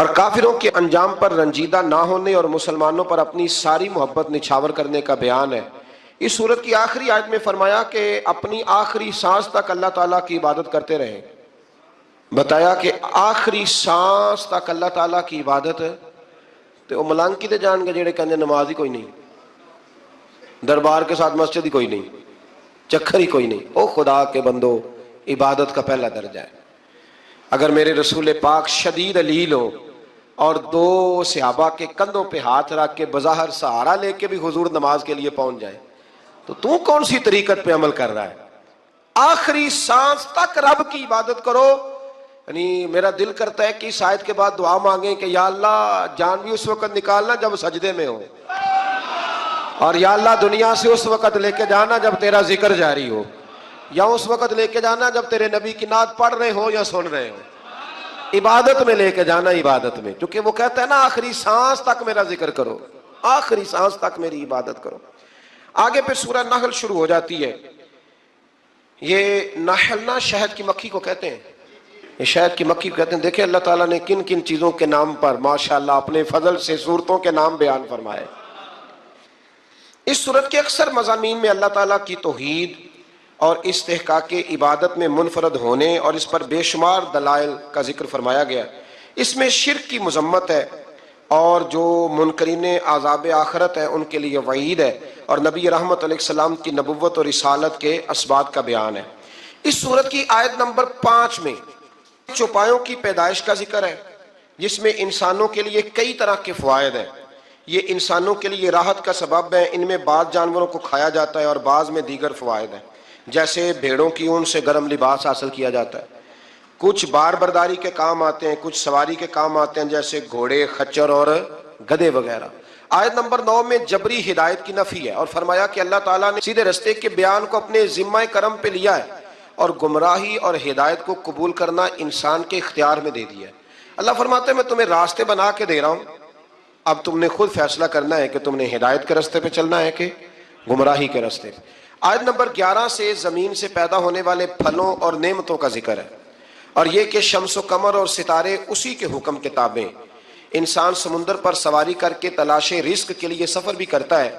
اور کافروں کے انجام پر رنجیدہ نہ ہونے اور مسلمانوں پر اپنی ساری محبت نچھاور کرنے کا بیان ہے۔ اس سورت کی آخری آیت میں فرمایا کہ اپنی آخری سانس تک اللہ تعالیٰ کی عبادت کرتے رہیں۔ بتایا کہ آخری سانس تک اللہ تعالیٰ کی عبادت ہے۔ تو وہ ملانکی دے جان گے جڑے کہنے نماز ہی کوئی نہیں، دربار کے ساتھ مسجد ہی کوئی نہیں، چکر ہی کوئی نہیں۔ او خدا کے بندو، عبادت کا پہلا درجہ ہے۔ اگر میرے رسول پاک شدید علیل ہو اور دو صحابہ کے کندھوں پہ ہاتھ رکھ کے بظاہر سہارا لے کے بھی حضور نماز کے لیے پہنچ جائے تو کون سی طریقت پہ عمل کر رہا ہے؟ آخری سانس تک رب کی عبادت کرو۔ یعنی میرا دل کرتا ہے کہ اس آیت کے بعد دعا مانگیں کہ یا اللہ جان بھی اس وقت نکالنا جب سجدے میں ہو، اور یا اللہ دنیا سے اس وقت لے کے جانا جب تیرا ذکر جاری ہو، یا اس وقت لے کے جانا جب تیرے نبی کی نعت پڑھ رہے ہو یا سن رہے ہو۔ عبادت میں لے کے جانا، عبادت میں، کیونکہ وہ کہتا ہے نا آخری سانس تک میرا ذکر کرو، آخری سانس تک میری عبادت کرو۔ آگے پھر سورہ نحل شروع ہو جاتی ہے۔ یہ نحل نا شہد کی مکھی کو کہتے ہیں، یہ شہد کی مکھی کو کہتے ہیں۔ دیکھیں اللہ تعالیٰ نے کن کن چیزوں کے نام پر ماشاءاللہ اپنے فضل سے صورتوں کے نام بیان فرمائے۔ اس صورت کے اکثر مضامین میں اللہ تعالیٰ کی توحید اور استحقاق عبادت میں منفرد ہونے اور اس پر بے شمار دلائل کا ذکر فرمایا گیا۔ اس میں شرک کی مذمت ہے، اور جو منکرین عذاب آخرت ہے ان کے لیے وعید ہے، اور نبی رحمت علیہ السلام کی نبوت اور رسالت کے اسبات کا بیان ہے۔ اس سورت کی آیت نمبر 5 میں چوپایوں کی پیدائش کا ذکر ہے، جس میں انسانوں کے لیے کئی طرح کے فوائد ہیں۔ یہ انسانوں کے لیے راحت کا سبب ہے۔ ان میں بعض جانوروں کو کھایا جاتا ہے اور بعض میں دیگر فوائد ہیں، جیسے بھیڑوں کی اون سے گرم لباس حاصل کیا جاتا ہے، کچھ بار برداری کے کام آتے ہیں، کچھ سواری کے کام آتے ہیں جیسے گھوڑے، خچر اور گدھے وغیرہ۔ آیت نمبر 9 میں جبری ہدایت کی نفی ہے اور فرمایا کہ اللہ تعالیٰ نے سیدھے رستے کے بیان کو اپنے ذمہ کرم پہ لیا ہے اور گمراہی اور ہدایت کو قبول کرنا انسان کے اختیار میں دے دیا ہے۔ اللہ فرماتے ہیں میں تمہیں راستے بنا کے دے رہا ہوں، اب تم نے خود فیصلہ کرنا ہے کہ تم نے ہدایت کے راستے پہ چلنا ہے کہ گمراہی کے راستے پہ۔ آیت نمبر 11 سے زمین سے پیدا ہونے والے پھلوں اور نعمتوں کا ذکر ہے، اور یہ کہ شمس و قمر اور ستارے اسی کے حکم کے تابع۔ انسان سمندر پر سواری کر کے تلاش رزق کے لیے سفر بھی کرتا ہے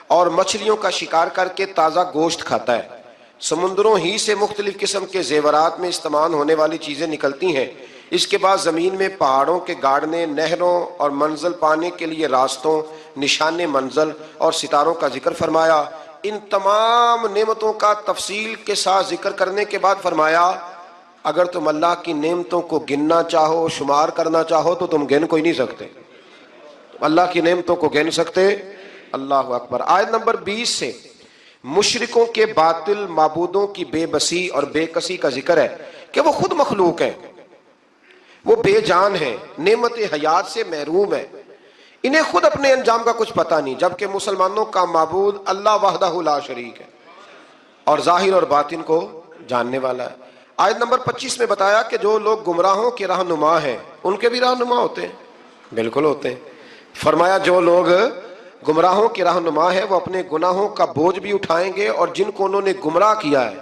اور مچھلیوں کا شکار کر کے تازہ گوشت کھاتا ہے۔ سمندروں ہی سے مختلف قسم کے زیورات میں استعمال ہونے والی چیزیں نکلتی ہیں۔ اس کے بعد زمین میں پہاڑوں کے گاڑنے، نہروں اور منزل پانے کے لیے راستوں، نشان منزل اور ستاروں کا ذکر فرمایا۔ ان تمام نعمتوں کا تفصیل کے ساتھ ذکر کرنے کے بعد فرمایا اگر تم اللہ کی نعمتوں کو گننا چاہو، شمار کرنا چاہو تو تم گن کوئی نہیں سکتے، اللہ کی نعمتوں کو گن سکتے؟ اللہ اکبر۔ آیت نمبر 20 سے مشرکوں کے باطل معبودوں کی بے بسی اور بے کسی کا ذکر ہے کہ وہ خود مخلوق ہیں، وہ بے جان ہیں، نعمت حیات سے محروم ہے، انہیں خود اپنے انجام کا کچھ پتہ نہیں، جبکہ مسلمانوں کا معبود اللہ وحدہ لا شریک ہے اور ظاہر اور باطن کو جاننے والا ہے۔ آیت نمبر 25 میں بتایا کہ جو لوگ گمراہوں کے رہنما ہیں ان کے بھی رہنما ہوتے ہیں، بالکل ہوتے ہیں۔ فرمایا جو لوگ گمراہوں کے رہنما ہیں وہ اپنے گناہوں کا بوجھ بھی اٹھائیں گے، اور جن کو انہوں نے گمراہ کیا ہے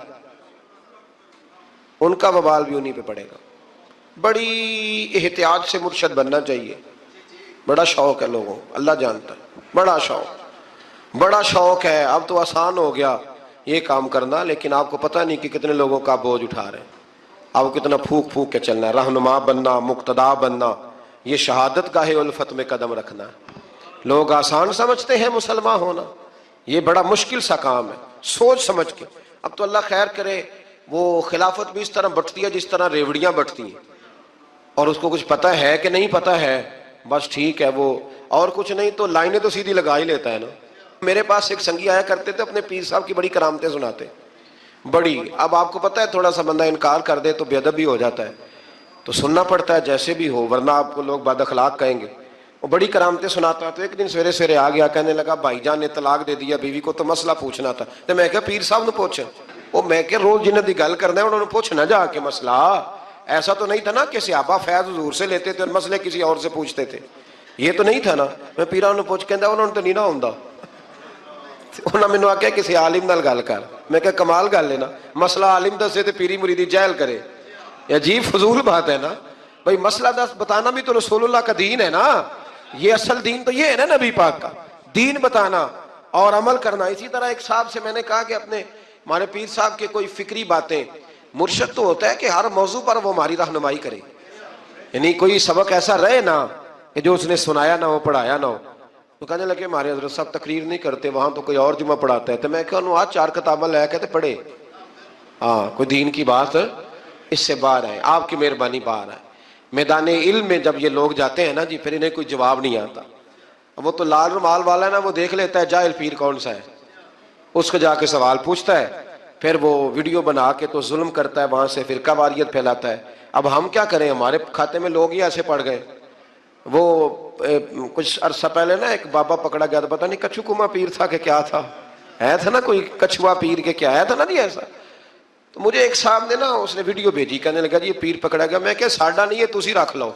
ان کا وبال بھی انہی پہ پڑے گا۔ بڑی احتیاط سے مرشد بننا چاہیے، بڑا شوق ہے لوگوں، اللہ جانتا ہے، بڑا شوق ہے۔ اب تو آسان ہو گیا یہ کام کرنا، لیکن آپ کو پتہ نہیں کہ کتنے لوگوں کا بوجھ اٹھا رہے ہیں، آپ کو کتنا پھونک کے چلنا ہے۔ رہنما بننا، مقتدا بننا، یہ شہادت گاہ الفت میں قدم رکھنا ہے۔ لوگ آسان سمجھتے ہیں مسلمان ہونا، یہ بڑا مشکل سا کام ہے، سوچ سمجھ کے۔ اب تو اللہ خیر کرے وہ خلافت بھی اس طرح بٹتی ہے جس طرح ریوڑیاں بٹتی ہیں، اور اس کو کچھ پتہ ہے کہ نہیں پتہ ہے، بس ٹھیک ہے وہ، اور کچھ نہیں تو لائنیں تو سیدھی لگا ہی لیتا ہے نا۔ میرے پاس ایک سنگی آیا کرتے تھے، اپنے پیر صاحب کی بڑی کرامتیں سناتے، بڑی۔ اب آپ کو پتہ ہے تھوڑا سا بندہ انکار کر دے تو بے ادب بھی ہو جاتا ہے، تو سننا پڑتا ہے جیسے بھی ہو، ورنہ آپ کو لوگ بد اخلاق کہیں گے۔ وہ بڑی کرامتیں سناتا ہے، تو ایک دن سویرے سویرے آ گیا، کہنے لگا بھائی جان نے طلاق دے دیا بیوی کو، تو مسئلہ پوچھنا تھا۔ تو میں کہا پیر صاحب نے پوچھا، وہ میں کہ روز جنہیں دی گل کرنا ہے انہوں نے پوچھنا جا کے مسئلہ۔ ایسا تو نہیں تھا نا کہ صحابہ فیض حضور سے لیتے تھے اور مسئلے کسی اور سے پوچھتے تھے، یہ تو نہیں تھا نا۔ میں پیران نے پوچھ کہندا انہوں نے تو نہیں نہ ہوندا، انہاں مینوں آکھیا کسی عالم نال گل کر۔ میں کہ کمال گل ہے نا، مسئلہ عالم دسے تے پیری مریدی جہل کرے، یہ عجیب فضول بات ہے نا۔ بھائی مسئلہ دس بتانا بھی تو رسول اللہ کا دین ہے نا، یہ اصل دین تو یہ ہے نا نبی پاک کا، دین بتانا اور عمل کرنا۔ اسی طرح ایک صاحب سے میں نے کہا کہ اپنے ہمارے پیر صاحب کے کوئی فکری باتیں، مرشد تو ہوتا ہے کہ ہر موضوع پر وہ ہماری رہنمائی کرے، یعنی کوئی سبق ایسا رہے نا کہ جو اس نے سنایا نہ ہو، پڑھایا نہ ہو۔ تو کہنے لگے ہمارے حضرت صاحب تقریر نہیں کرتے، وہاں تو کوئی اور جمعہ پڑھاتا ہے۔ تو میں کہا آج 4 کتابیں لے کے پڑھے، ہاں کوئی دین کی بات اس سے باہر ہے، آپ کی مہربانی باہر ہے۔ میدان علم میں جب یہ لوگ جاتے ہیں نا جی، پھر انہیں کوئی جواب نہیں آتا۔ وہ تو لال رومال والا ہے نا، وہ دیکھ لیتا ہے جاہل پیر کون سا ہے، اس کو جا کے سوال پوچھتا ہے، پھر وہ ویڈیو بنا کے تو ظلم کرتا ہے، وہاں سے فرقہ واریت پھیلاتا ہے۔ اب ہم کیا کریں، ہمارے کھاتے میں لوگ ہی ایسے پڑ گئے۔ وہ کچھ عرصہ پہلے نا ایک بابا پکڑا گیا تھا، پتہ نہیں کچھو کما پیر تھا کہ کیا تھا، ہے تھا نا کوئی کچھوا پیر کے کیا ہے تھا نا جی ایسا۔ تو مجھے ایک صاحب نے نا اس نے ویڈیو بھیجی، کہنے لگا جی یہ پیر پکڑا گیا۔ میں کہ ساڈا نہیں ہے، تسی رکھ لو۔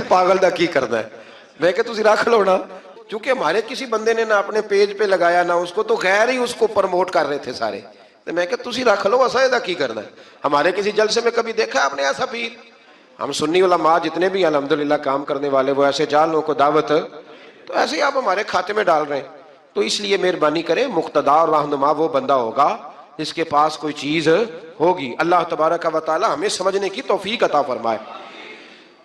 پاگل دا کی کرنا ہے، میں کہ تسی رکھ لو نا، چونکہ ہمارے کسی بندے نے نہ اپنے پیج پہ لگایا نہ اس کو، تو غیر ہی اس کو پروموٹ کر رہے تھے سارے۔ تو میں کہ تسی رکھ لو، ایسا ایسا کی کرنا ہے۔ ہمارے کسی جلسے میں کبھی دیکھا آپ نے ایسا پیر؟ ہم سنی علماء جتنے بھی الحمدللہ کام کرنے والے، وہ ایسے جالوں کو دعوت، تو ایسے ہی آپ ہمارے کھاتے میں ڈال رہے ہیں۔ تو اس لیے مہربانی کریں، مقتدا اور رہنما وہ بندہ ہوگا جس کے پاس کوئی چیز ہوگی۔ اللہ تبارک و تعالی ہمیں سمجھنے کی توفیق عطا فرمائے۔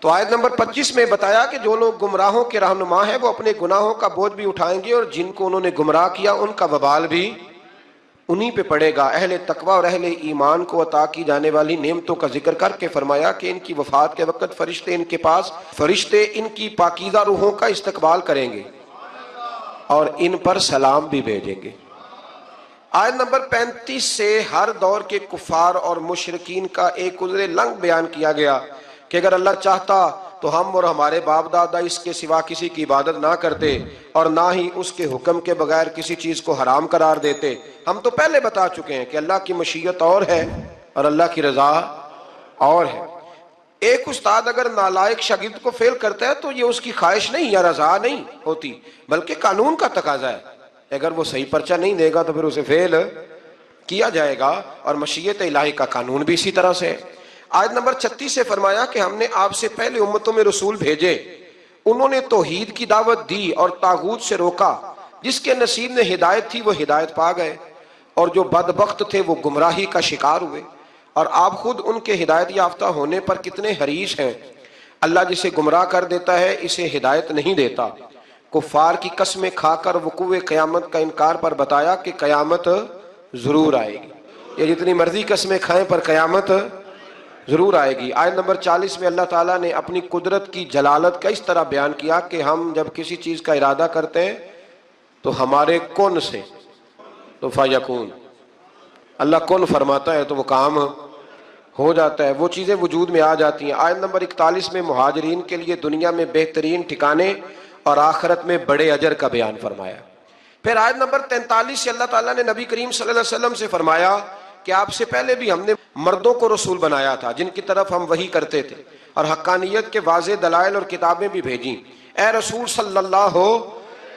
تو آیت نمبر 25 میں بتایا کہ جو لوگ گمراہوں کے رہنما ہیں وہ اپنے گناہوں کا بوجھ بھی اٹھائیں گے، اور جن کو انہوں نے گمراہ کیا ان کا وبال بھی انہی پہ پڑے گا۔ اہل تقوی اور اہل ایمان کو عطا کی جانے والی نعمتوں کا ذکر کر کے فرمایا کہ ان کی وفات کے وقت فرشتے ان کی پاکیزہ روحوں کا استقبال کریں گے اور ان پر سلام بھی بھیجیں گے۔ آیت نمبر 35 سے ہر دور کے کفار اور مشرکین کا ایک عذر لنگ بیان کیا گیا کہ اگر اللہ چاہتا تو ہم اور ہمارے باپ دادا اس کے سوا کسی کی عبادت نہ کرتے اور نہ ہی اس کے حکم کے بغیر کسی چیز کو حرام قرار دیتے۔ ہم تو پہلے بتا چکے ہیں کہ اللہ کی مشیت اور ہے اور اللہ کی رضا اور ہے۔ ایک استاد اگر نالائق شاگرد کو فیل کرتا ہے تو یہ اس کی خواہش نہیں یا رضا نہیں ہوتی، بلکہ قانون کا تقاضا ہے۔ اگر وہ صحیح پرچہ نہیں دے گا تو پھر اسے فیل کیا جائے گا، اور مشیت الہی کا قانون بھی اسی طرح سے ہے۔ آیت نمبر 36 سے فرمایا کہ ہم نے آپ سے پہلے امتوں میں رسول بھیجے، انہوں نے توحید کی دعوت دی اور طاغوت سے روکا۔ جس کے نصیب میں ہدایت تھی وہ ہدایت پا گئے، اور جو بدبخت تھے وہ گمراہی کا شکار ہوئے۔ اور آپ خود ان کے ہدایت یافتہ ہونے پر کتنے حریص ہیں۔ اللہ جسے گمراہ کر دیتا ہے اسے ہدایت نہیں دیتا۔ کفار کی قسمیں کھا کر وقوع قیامت کا انکار پر بتایا کہ قیامت ضرور آئے گی۔ یہ جتنی مرضی قسمیں کھائیں پر قیامت ضرور آئے گی۔ آیت نمبر 40 میں اللہ تعالیٰ نے اپنی قدرت کی جلالت کا اس طرح بیان کیا کہ ہم جب کسی چیز کا ارادہ کرتے ہیں تو ہمارے کن سے تو فیکون، اللہ کن فرماتا ہے تو وہ کام ہو جاتا ہے، وہ چیزیں وجود میں آ جاتی ہیں۔ آیت نمبر 41 میں مہاجرین کے لیے دنیا میں بہترین ٹھکانے اور آخرت میں بڑے اجر کا بیان فرمایا۔ پھر آیت نمبر 43 سے اللہ تعالیٰ نے نبی کریم صلی اللہ علیہ وسلم سے فرمایا کہ آپ سے پہلے بھی ہم نے مردوں کو رسول بنایا تھا جن کی طرف ہم وحی کرتے تھے، اور حقانیت کے واضح دلائل اور کتابیں بھی بھیجیں۔ اے رسول صلی اللہ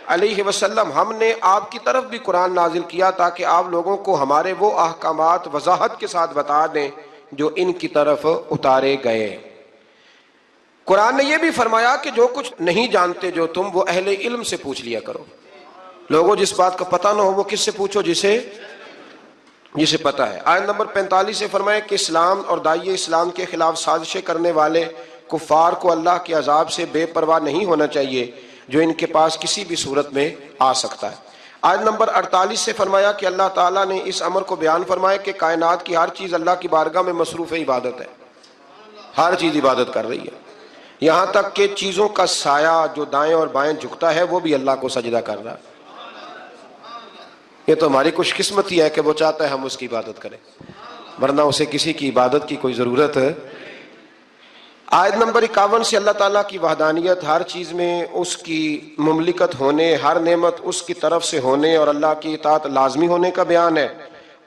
علیہ وسلم، ہم نے آپ کی طرف بھی قرآن نازل کیا تاکہ آپ لوگوں کو ہمارے وہ احکامات وضاحت کے ساتھ بتا دیں جو ان کی طرف اتارے گئے۔ قرآن نے یہ بھی فرمایا کہ جو کچھ نہیں جانتے جو تم، وہ اہل علم سے پوچھ لیا کرو۔ لوگوں جس بات کا پتہ نہ ہو وہ کس سے پوچھو؟ جسے پتہ ہے۔ آیت نمبر 45 سے فرمایا کہ اسلام اور داعی اسلام کے خلاف سازشیں کرنے والے کفار کو اللہ کے عذاب سے بے پرواہ نہیں ہونا چاہیے جو ان کے پاس کسی بھی صورت میں آ سکتا ہے۔ آیت نمبر 48 سے فرمایا کہ اللہ تعالیٰ نے اس امر کو بیان فرمایا کہ کائنات کی ہر چیز اللہ کی بارگاہ میں مصروف عبادت ہے، ہر چیز عبادت کر رہی ہے، یہاں تک کہ چیزوں کا سایہ جو دائیں اور بائیں جھکتا ہے وہ بھی اللہ کو سجدہ کر رہا ہے۔ یہ تو ہماری خوش قسمتی ہے کہ وہ چاہتا ہے ہم اس کی عبادت کریں، ورنہ اسے کسی کی عبادت کی کوئی ضرورت ہے۔ آیت نمبر 51 سے اللہ تعالیٰ کی وحدانیت، ہر چیز میں اس کی مملکت ہونے، ہر نعمت اس کی طرف سے ہونے اور اللہ کی اطاعت لازمی ہونے کا بیان ہے،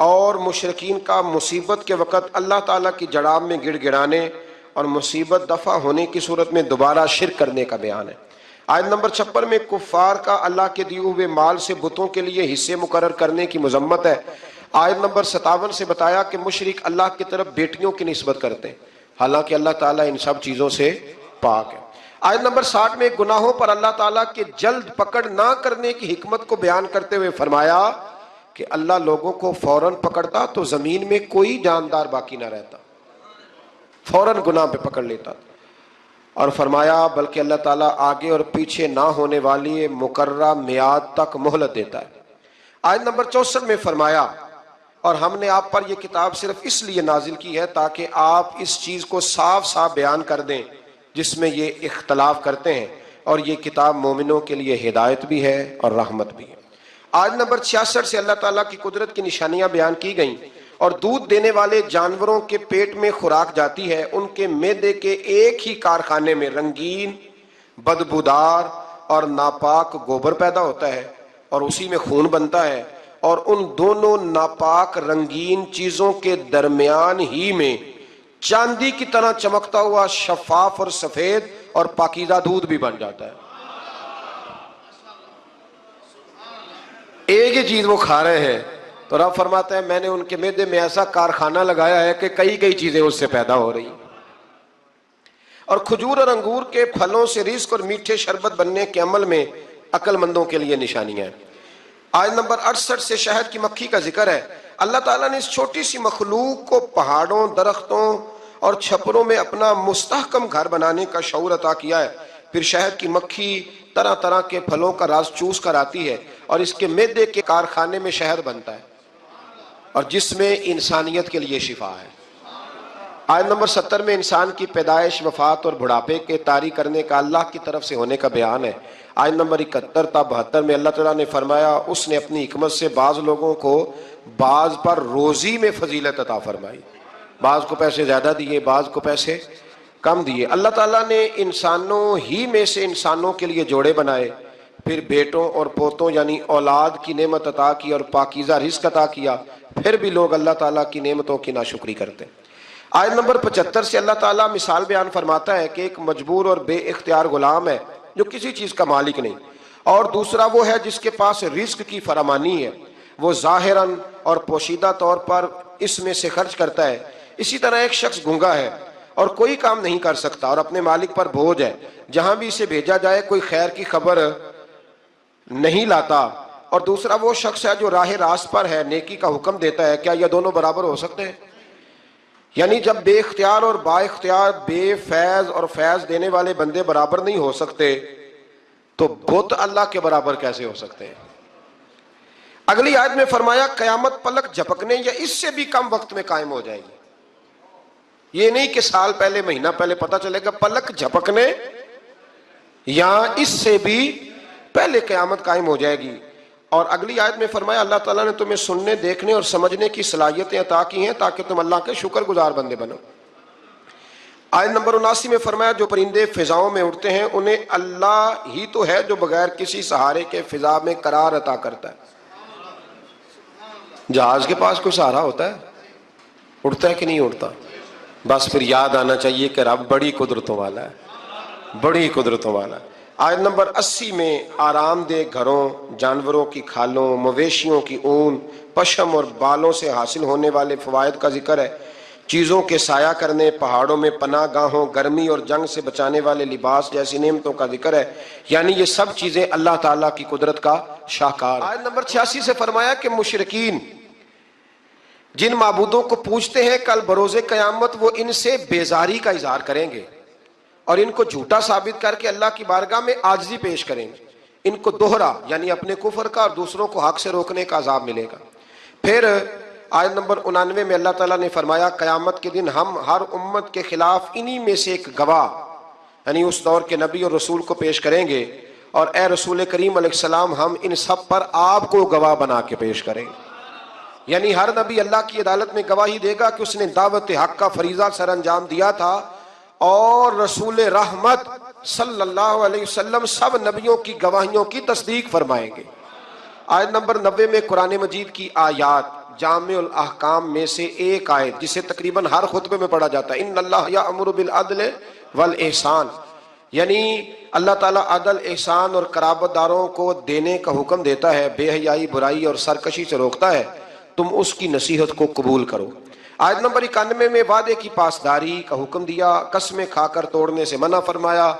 اور مشرکین کا مصیبت کے وقت اللہ تعالیٰ کی جڑاب میں گڑ گڑانے اور مصیبت دفع ہونے کی صورت میں دوبارہ شرک کرنے کا بیان ہے۔ آیت نمبر 56 میں کفار کا اللہ کے دیے ہوئے مال سے بتوں کے لیے حصے مقرر کرنے کی مذمت ہے۔ آیت نمبر 57 سے بتایا کہ مشرک اللہ کی طرف بیٹیوں کی نسبت کرتے ہیں، حالانکہ اللہ تعالیٰ ان سب چیزوں سے پاک ہے۔ آیت نمبر 60 میں گناہوں پر اللہ تعالیٰ کے جلد پکڑ نہ کرنے کی حکمت کو بیان کرتے ہوئے فرمایا کہ اللہ لوگوں کو فوراً پکڑتا تو زمین میں کوئی جاندار باقی نہ رہتا، فوراً گناہ پہ پکڑ لیتا۔ اور فرمایا بلکہ اللہ تعالیٰ آگے اور پیچھے نہ ہونے والی مقررہ میعاد تک مہلت دیتا ہے۔ آیت نمبر 64 میں فرمایا اور ہم نے آپ پر یہ کتاب صرف اس لیے نازل کی ہے تاکہ آپ اس چیز کو صاف صاف بیان کر دیں جس میں یہ اختلاف کرتے ہیں، اور یہ کتاب مومنوں کے لیے ہدایت بھی ہے اور رحمت بھی ہے۔ آیت نمبر 66 سے اللہ تعالیٰ کی قدرت کی نشانیاں بیان کی گئیں، اور دودھ دینے والے جانوروں کے پیٹ میں خوراک جاتی ہے، ان کے معدے کے ایک ہی کارخانے میں رنگین، بدبودار اور ناپاک گوبر پیدا ہوتا ہے، اور اسی میں خون بنتا ہے، اور ان دونوں ناپاک رنگین چیزوں کے درمیان ہی میں چاندی کی طرح چمکتا ہوا شفاف اور سفید اور پاکیزہ دودھ بھی بن جاتا ہے۔ ایک ہی چیز وہ کھا رہے ہیں، تو رب فرماتا ہے میں نے ان کے معدے میں ایسا کارخانہ لگایا ہے کہ کئی چیزیں اس سے پیدا ہو رہی ہیں۔ اور کھجور اور انگور کے پھلوں سے رزق اور میٹھے شربت بننے کے عمل میں عقل مندوں کے لیے نشانیاں ہیں۔ آیت نمبر 68 سے شہد کی مکھی کا ذکر ہے۔ اللہ تعالیٰ نے اس چھوٹی سی مخلوق کو پہاڑوں، درختوں اور چھپروں میں اپنا مستحکم گھر بنانے کا شعور عطا کیا ہے۔ پھر شہد کی مکھی طرح طرح کے پھلوں کا رس چوس کر آتی ہے اور اس کے معدے کے کارخانے میں شہد بنتا ہے، اور جس میں انسانیت کے لیے شفا ہے۔ آیت نمبر 70 میں انسان کی پیدائش، وفات اور بڑھاپے کے طاری کرنے کا اللہ کی طرف سے ہونے کا بیان ہے۔ آیت نمبر 71 تا 72 میں اللہ تعالیٰ نے فرمایا اس نے اپنی حکمت سے بعض لوگوں کو بعض پر روزی میں فضیلت عطا فرمائی، بعض کو پیسے زیادہ دیے، بعض کو پیسے کم دیے۔ اللہ تعالیٰ نے انسانوں ہی میں سے انسانوں کے لیے جوڑے بنائے، پھر بیٹوں اور پوتوں یعنی اولاد کی نعمت عطا کی اور پاکیزہ رزق عطا کیا، پھر بھی لوگ اللہ تعالیٰ کی نعمتوں کی ناشکری کرتے ہیں۔ آیت نمبر 75 سے اللہ تعالیٰ مثال بیان فرماتا ہے کہ ایک مجبور اور بے اختیار غلام ہے جو کسی چیز کا مالک نہیں، اور دوسرا وہ ہے جس کے پاس رزق کی فراوانی ہے، وہ ظاہراً اور پوشیدہ طور پر اس میں سے خرچ کرتا ہے۔ اسی طرح ایک شخص گنگا ہے اور کوئی کام نہیں کر سکتا اور اپنے مالک پر بوجھ ہے، جہاں بھی اسے بھیجا جائے کوئی خیر کی خبر نہیں لاتا، اور دوسرا وہ شخص ہے جو راہ راست پر ہے، نیکی کا حکم دیتا ہے۔ کیا یہ دونوں برابر ہو سکتے ہیں؟ یعنی جب بے اختیار اور با اختیار، بے فیض اور فیض دینے والے بندے برابر نہیں ہو سکتے تو بت اللہ کے برابر کیسے ہو سکتے ہیں؟ اگلی آیت میں فرمایا قیامت پلک جھپکنے یا اس سے بھی کم وقت میں قائم ہو جائے گی۔ یہ نہیں کہ سال پہلے، مہینہ پہلے پتہ چلے گا، پلک جھپکنے یا اس سے بھی پہلے قیامت قائم ہو جائے گی۔ اور اگلی آیت میں فرمایا اللہ تعالیٰ نے تمہیں سننے، دیکھنے اور سمجھنے کی صلاحیتیں عطا کی ہیں تاکہ تم اللہ کے شکر گزار بندے بنو۔ آیت نمبر 79 میں فرمایا جو پرندے فضاؤں میں اڑتے ہیں انہیں اللہ ہی تو ہے جو بغیر کسی سہارے کے فضا میں قرار عطا کرتا ہے۔ جہاز کے پاس کوئی سہارا ہوتا ہے؟ اڑتا ہے کہ نہیں اڑتا؟ بس پھر یاد آنا چاہیے کہ رب بڑی قدرتوں والا ہے، بڑی قدرتوں والا ہے۔ آیت نمبر 80 میں آرام دہ گھروں، جانوروں کی کھالوں، مویشیوں کی اون، پشم اور بالوں سے حاصل ہونے والے فوائد کا ذکر ہے۔ چیزوں کے سایہ کرنے، پہاڑوں میں پناہ گاہوں، گرمی اور جنگ سے بچانے والے لباس جیسی نعمتوں کا ذکر ہے۔ یعنی یہ سب چیزیں اللہ تعالیٰ کی قدرت کا شاہکار ہے۔ آیت نمبر 86 سے فرمایا کہ مشرکین جن معبودوں کو پوجتے ہیں کل بروز قیامت وہ ان سے بیزاری کا اظہار کریں گے اور ان کو جھوٹا ثابت کر کے اللہ کی بارگاہ میں عاجزی پیش کریں گے۔ ان کو دوہرا یعنی اپنے کفر کا اور دوسروں کو حق سے روکنے کا عذاب ملے گا۔ پھر آیت نمبر 99 میں اللہ تعالیٰ نے فرمایا قیامت کے دن ہم ہر امت کے خلاف انہی میں سے ایک گواہ یعنی اس دور کے نبی اور رسول کو پیش کریں گے، اور اے رسول کریم علیہ السلام ہم ان سب پر آپ کو گواہ بنا کے پیش کریں گے۔ یعنی ہر نبی اللہ کی عدالت میں گواہی دے گا کہ اس نے دعوت حق کا فریضہ سر انجام دیا تھا، اور رسول رحمت صلی اللہ علیہ وسلم سب نبیوں کی گواہیوں کی تصدیق فرمائیں گے۔ آیت نمبر 90 میں قرآن مجید کی آیات جامع الاحکام میں سے ایک آیت جسے تقریباً ہر خطبے میں پڑھا جاتا ہے، ان اللہ یأمر بالعدل والاحسان، یعنی اللہ تعالیٰ عدل، احسان اور قرابت داروں کو دینے کا حکم دیتا ہے، بے حیائی، برائی اور سرکشی سے روکتا ہے، تم اس کی نصیحت کو قبول کرو۔ آیت نمبر 91 میں وعدے کی پاسداری کا حکم دیا، قسمیں کھا کر توڑنے سے منع فرمایا،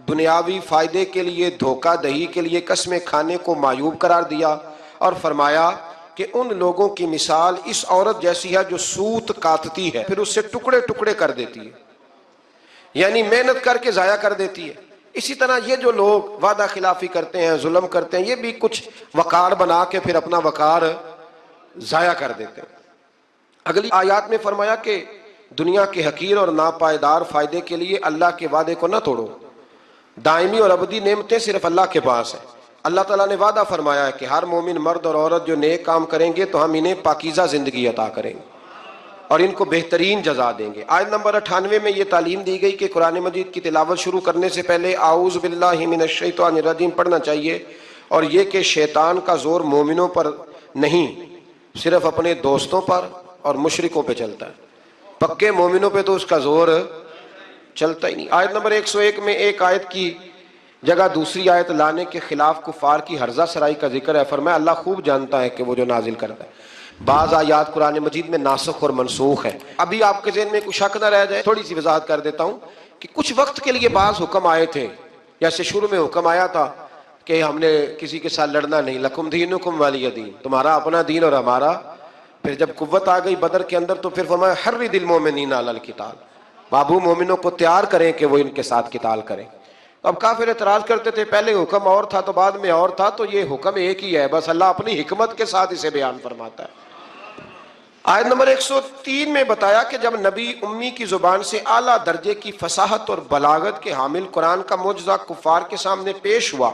دنیاوی فائدے کے لیے دھوکہ دہی کے لیے قسمیں کھانے کو معیوب قرار دیا، اور فرمایا کہ ان لوگوں کی مثال اس عورت جیسی ہے جو سوت کاٹتی ہے پھر اس سے ٹکڑے ٹکڑے کر دیتی ہے، یعنی محنت کر کے ضائع کر دیتی ہے۔ اسی طرح یہ جو لوگ وعدہ خلافی کرتے ہیں، ظلم کرتے ہیں، یہ بھی کچھ وقار بنا کے پھر اپنا وقار ضائع کر دیتے ہیں۔ اگلی آیات میں فرمایا کہ دنیا کے حقیر اور ناپائیدار فائدے کے لیے اللہ کے وعدے کو نہ توڑو، دائمی اور ابدی نعمتیں صرف اللہ کے پاس ہیں۔ اللہ تعالیٰ نے وعدہ فرمایا ہے کہ ہر مومن مرد اور عورت جو نیک کام کریں گے تو ہم انہیں پاکیزہ زندگی عطا کریں گے اور ان کو بہترین جزا دیں گے۔ آیت نمبر 98 میں یہ تعلیم دی گئی کہ قرآن مجید کی تلاوت شروع کرنے سے پہلے اعوذ باللہ من الشیطان الرجیم پڑھنا چاہیے، اور یہ کہ شیطان کا زور مومنوں پر نہیں، صرف اپنے دوستوں پر اور مشرکوں پہ چلتا ہے، پکے مومنوں پہ تو اس کا زور چلتا ہی نہیں۔ آیت نمبر 101 میں ایک آیت کی جگہ دوسری آیت لانے کے خلاف کفار کی ہرزہ سرائی کا ذکر ہے، فرمایا اللہ خوب جانتا ہے کہ وہ جو نازل کرتا ہے۔ بعض آیات قرآن مجید میں ناسخ اور منسوخ ہے۔ ابھی آپ کے ذہن میں کچھ شک نہ رہ جائے، تھوڑی سی وضاحت کر دیتا ہوں کہ کچھ وقت کے لیے بعض حکم آئے تھے، جیسے شروع میں حکم آیا تھا کہ ہم نے کسی کے ساتھ لڑنا نہیں، لکم دینکم ولی دین، تمہارا اپنا دین اور ہمارا۔ پھر جب قوت آ گئی بدر کے اندر تو پھر فرمایا حرد المومنین علی القتال، بابو مومنوں کو تیار کریں کہ وہ ان کے ساتھ قتال کریں۔ اب کافر اعتراض کرتے تھے پہلے حکم اور تھا تو بعد میں اور تھا، تو یہ حکم ایک ہی ہے، بس اللہ اپنی حکمت کے ساتھ اسے بیان فرماتا ہے۔ آیت نمبر 103 میں بتایا کہ جب نبی امی کی زبان سے اعلیٰ درجے کی فصاحت اور بلاغت کے حامل قرآن کا معجزہ کفار کے سامنے پیش ہوا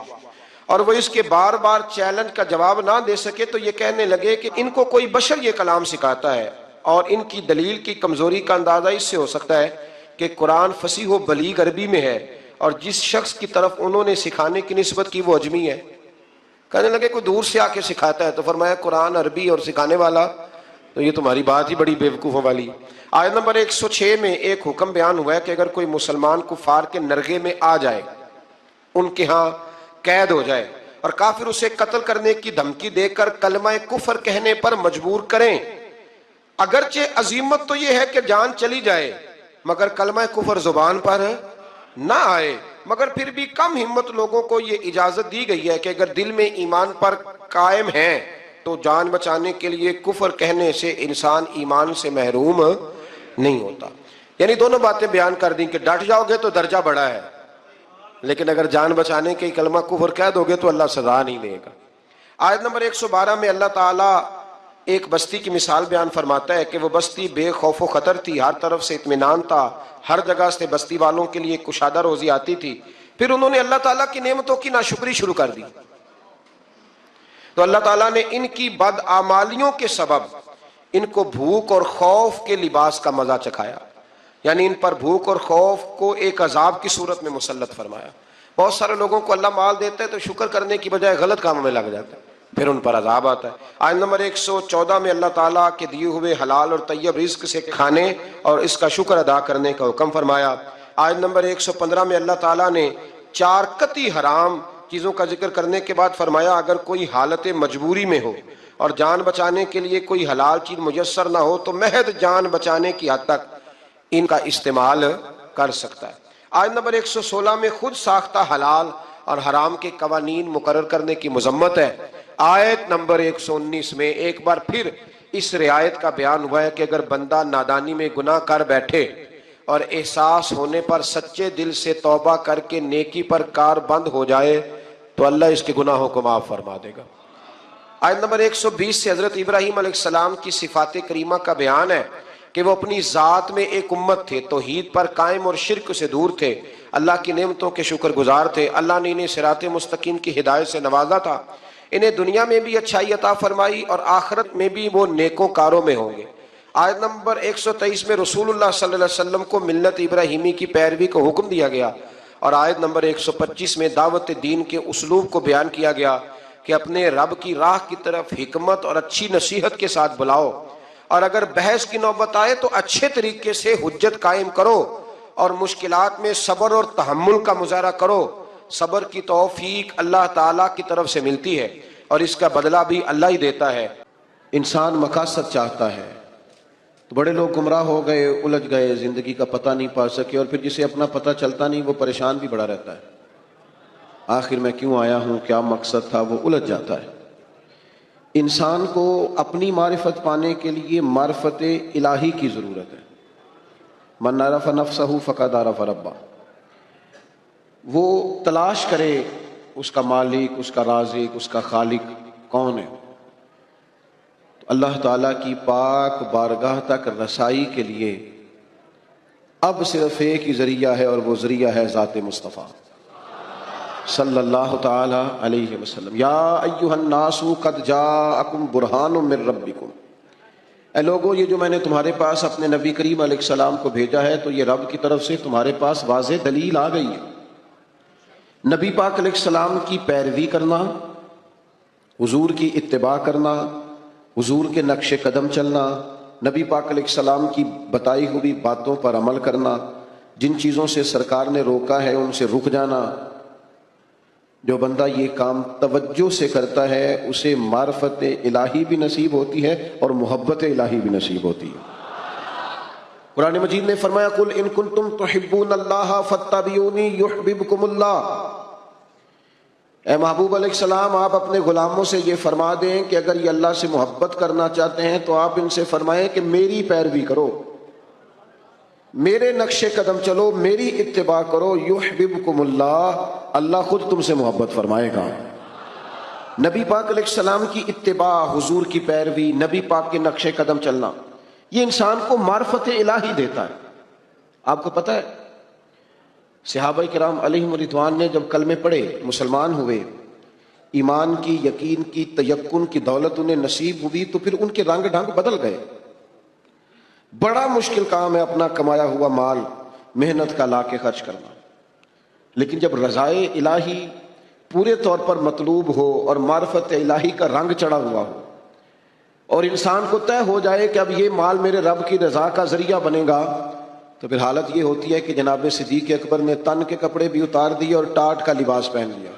اور وہ اس کے بار بار چیلنج کا جواب نہ دے سکے تو یہ کہنے لگے کہ ان کو کوئی بشر یہ کلام سکھاتا ہے، اور ان کی دلیل کی کمزوری کا اندازہ اس سے ہو سکتا ہے کہ قرآن فصیح و بلیغ عربی میں ہے اور جس شخص کی طرف انہوں نے سکھانے کی نسبت کی وہ اجمی ہے۔ کہنے لگے کوئی دور سے آ کے سکھاتا ہے، تو فرمایا قرآن عربی اور سکھانے والا، تو یہ تمہاری بات ہی بڑی بیوقوفوں والی۔ آیت نمبر 106 میں ایک حکم بیان ہوا ہے کہ اگر کوئی مسلمان کفار کے نرغے میں آ جائے، ان کے ہاں قید ہو جائے اور کافر اسے قتل کرنے کی دھمکی دے کر کلمہ کفر کہنے پر مجبور کریں، اگرچہ عزیمت تو یہ ہے کہ جان چلی جائے مگر کلمہ کفر زبان پر نہ آئے، مگر پھر بھی کم ہمت لوگوں کو یہ اجازت دی گئی ہے کہ اگر دل میں ایمان پر قائم ہیں تو جان بچانے کے لیے کفر کہنے سے انسان ایمان سے محروم نہیں ہوتا۔ یعنی دونوں باتیں بیان کر دیں کہ ڈٹ جاؤ گے تو درجہ بڑا ہے، لیکن اگر جان بچانے کے کلمہ کفر کہہ دو گے تو اللہ سزا نہیں دے گا۔ آیت نمبر 112 میں اللہ تعالیٰ ایک بستی کی مثال بیان فرماتا ہے کہ وہ بستی بے خوف و خطر تھی، ہر طرف سے اطمینان تھا، ہر جگہ سے بستی والوں کے لیے کشادہ روزی آتی تھی، پھر انہوں نے اللہ تعالیٰ کی نعمتوں کی ناشکری شروع کر دی تو اللہ تعالیٰ نے ان کی بدعمالیوں کے سبب ان کو بھوک اور خوف کے لباس کا مزہ چکھایا، یعنی ان پر بھوک اور خوف کو ایک عذاب کی صورت میں مسلط فرمایا۔ بہت سارے لوگوں کو اللہ مال دیتا ہے تو شکر کرنے کی بجائے غلط کاموں میں لگ جاتا ہے، پھر ان پر عذاب آتا ہے۔ آیت نمبر 114 میں اللہ تعالیٰ کے دیے ہوئے حلال اور طیب رزق سے کھانے اور اس کا شکر ادا کرنے کا حکم فرمایا۔ آیت نمبر 115 میں اللہ تعالیٰ نے 4 قطعی حرام چیزوں کا ذکر کرنے کے بعد فرمایا اگر کوئی حالت مجبوری میں ہو اور جان بچانے کے لیے کوئی حلال چیز میسر نہ ہو تو محض جان بچانے کی حد تک ان کا استعمال کر سکتا ہے۔ آیت نمبر 116 میں خود ساختہ حلال اور حرام کے قوانین مقرر کرنے کی مذمت ہے۔ آیت نمبر 119 میں ایک بار پھر اس رعایت کا بیان ہوا ہے کہ اگر بندہ نادانی میں گناہ کر بیٹھے اور احساس ہونے پر سچے دل سے توبہ کر کے نیکی پر کار بند ہو جائے تو اللہ اس کے گناہوں کو معاف فرما دے گا۔ آیت نمبر 120 سے حضرت ابراہیم علیہ السلام کی صفات کریمہ کا بیان ہے کہ وہ اپنی ذات میں ایک امت تھے، توحید پر قائم اور شرک سے دور تھے، اللہ کی نعمتوں کے شکر گزار تھے، اللہ نے انہیں صراط مستقیم کی ہدایت سے نوازا تھا، انہیں دنیا میں بھی اچھائی عطا فرمائی اور آخرت میں بھی وہ نیکوں کاروں میں ہوں گے۔ آیت نمبر 123 میں رسول اللہ صلی اللہ علیہ وسلم کو ملت ابراہیمی کی پیروی کو حکم دیا گیا، اور آیت نمبر 125 میں دعوت دین کے اسلوب کو بیان کیا گیا کہ اپنے رب کی راہ کی طرف حکمت اور اچھی نصیحت کے ساتھ بلاؤ، اور اگر بحث کی نوبت آئے تو اچھے طریقے سے حجت قائم کرو اور مشکلات میں صبر اور تحمل کا مظاہرہ کرو۔ صبر کی توفیق اللہ تعالیٰ کی طرف سے ملتی ہے اور اس کا بدلہ بھی اللہ ہی دیتا ہے۔ انسان مقاصد چاہتا ہے، تو بڑے لوگ گمراہ ہو گئے، الجھ گئے، زندگی کا پتہ نہیں پا سکے، اور پھر جسے اپنا پتہ چلتا نہیں وہ پریشان بھی بڑا رہتا ہے، آخر میں کیوں آیا ہوں، کیا مقصد تھا، وہ الجھ جاتا ہے۔ انسان کو اپنی معرفت پانے کے لیے معرفت الہی کی ضرورت ہے۔ من عرف نفسہ فقد عرف ربہ، وہ تلاش کرے اس کا مالک، اس کا رازق، اس کا خالق کون ہے۔ تو اللہ تعالیٰ کی پاک بارگاہ تک رسائی کے لیے اب صرف ایک ہی ذریعہ ہے، اور وہ ذریعہ ہے ذات مصطفیٰ صلی اللہ تعالی علیہ وسلم۔ یا ایھا الناس قد جاءکم برہان من ربکم، اے لوگو یہ جو میں نے تمہارے پاس اپنے نبی کریم علیہ السلام کو بھیجا ہے تو یہ رب کی طرف سے تمہارے پاس واضح دلیل آ گئی ہے۔ نبی پاک علیہ السلام کی پیروی کرنا، حضور کی اتباع کرنا، حضور کے نقش قدم چلنا، نبی پاک علیہ السلام کی بتائی ہوئی باتوں پر عمل کرنا، جن چیزوں سے سرکار نے روکا ہے ان سے رک جانا۔ جو بندہ یہ کام توجہ سے کرتا ہے اسے معرفت الہی بھی نصیب ہوتی ہے اور محبت الہی بھی نصیب ہوتی ہے۔ قرآن مجید نے فرمایا قل ان کنتم تحبون اللہ فاتبعونی یحببکم اللہ، اے محبوب علیہ السلام آپ اپنے غلاموں سے یہ فرما دیں کہ اگر یہ اللہ سے محبت کرنا چاہتے ہیں تو آپ ان سے فرمائیں کہ میری پیروی کرو، میرے نقش قدم چلو، میری اتباع کرو، یحببکم اللہ، اللہ خود تم سے محبت فرمائے گا۔ نبی پاک علیہ السلام کی اتباع، حضور کی پیروی، نبی پاک کے نقش قدم چلنا، یہ انسان کو معرفت الہی دیتا ہے۔ آپ کو پتہ ہے صحابہ کرام علیہم رضوان نے جب کلمے پڑھے، مسلمان ہوئے، ایمان کی، یقین کی، تیقن کی دولت انہیں نصیب ہوئی، تو پھر ان کے رنگ ڈھنگ بدل گئے۔ بڑا مشکل کام ہے اپنا کمایا ہوا مال محنت کا لا کے خرچ کرنا، لیکن جب رضائے الہی پورے طور پر مطلوب ہو اور معرفت الہی کا رنگ چڑھا ہوا ہو، اور انسان کو طے ہو جائے کہ اب یہ مال میرے رب کی رضا کا ذریعہ بنے گا، تو پھر حالت یہ ہوتی ہے کہ جناب صدیق اکبر نے تن کے کپڑے بھی اتار دیے اور ٹاٹ کا لباس پہن لیا۔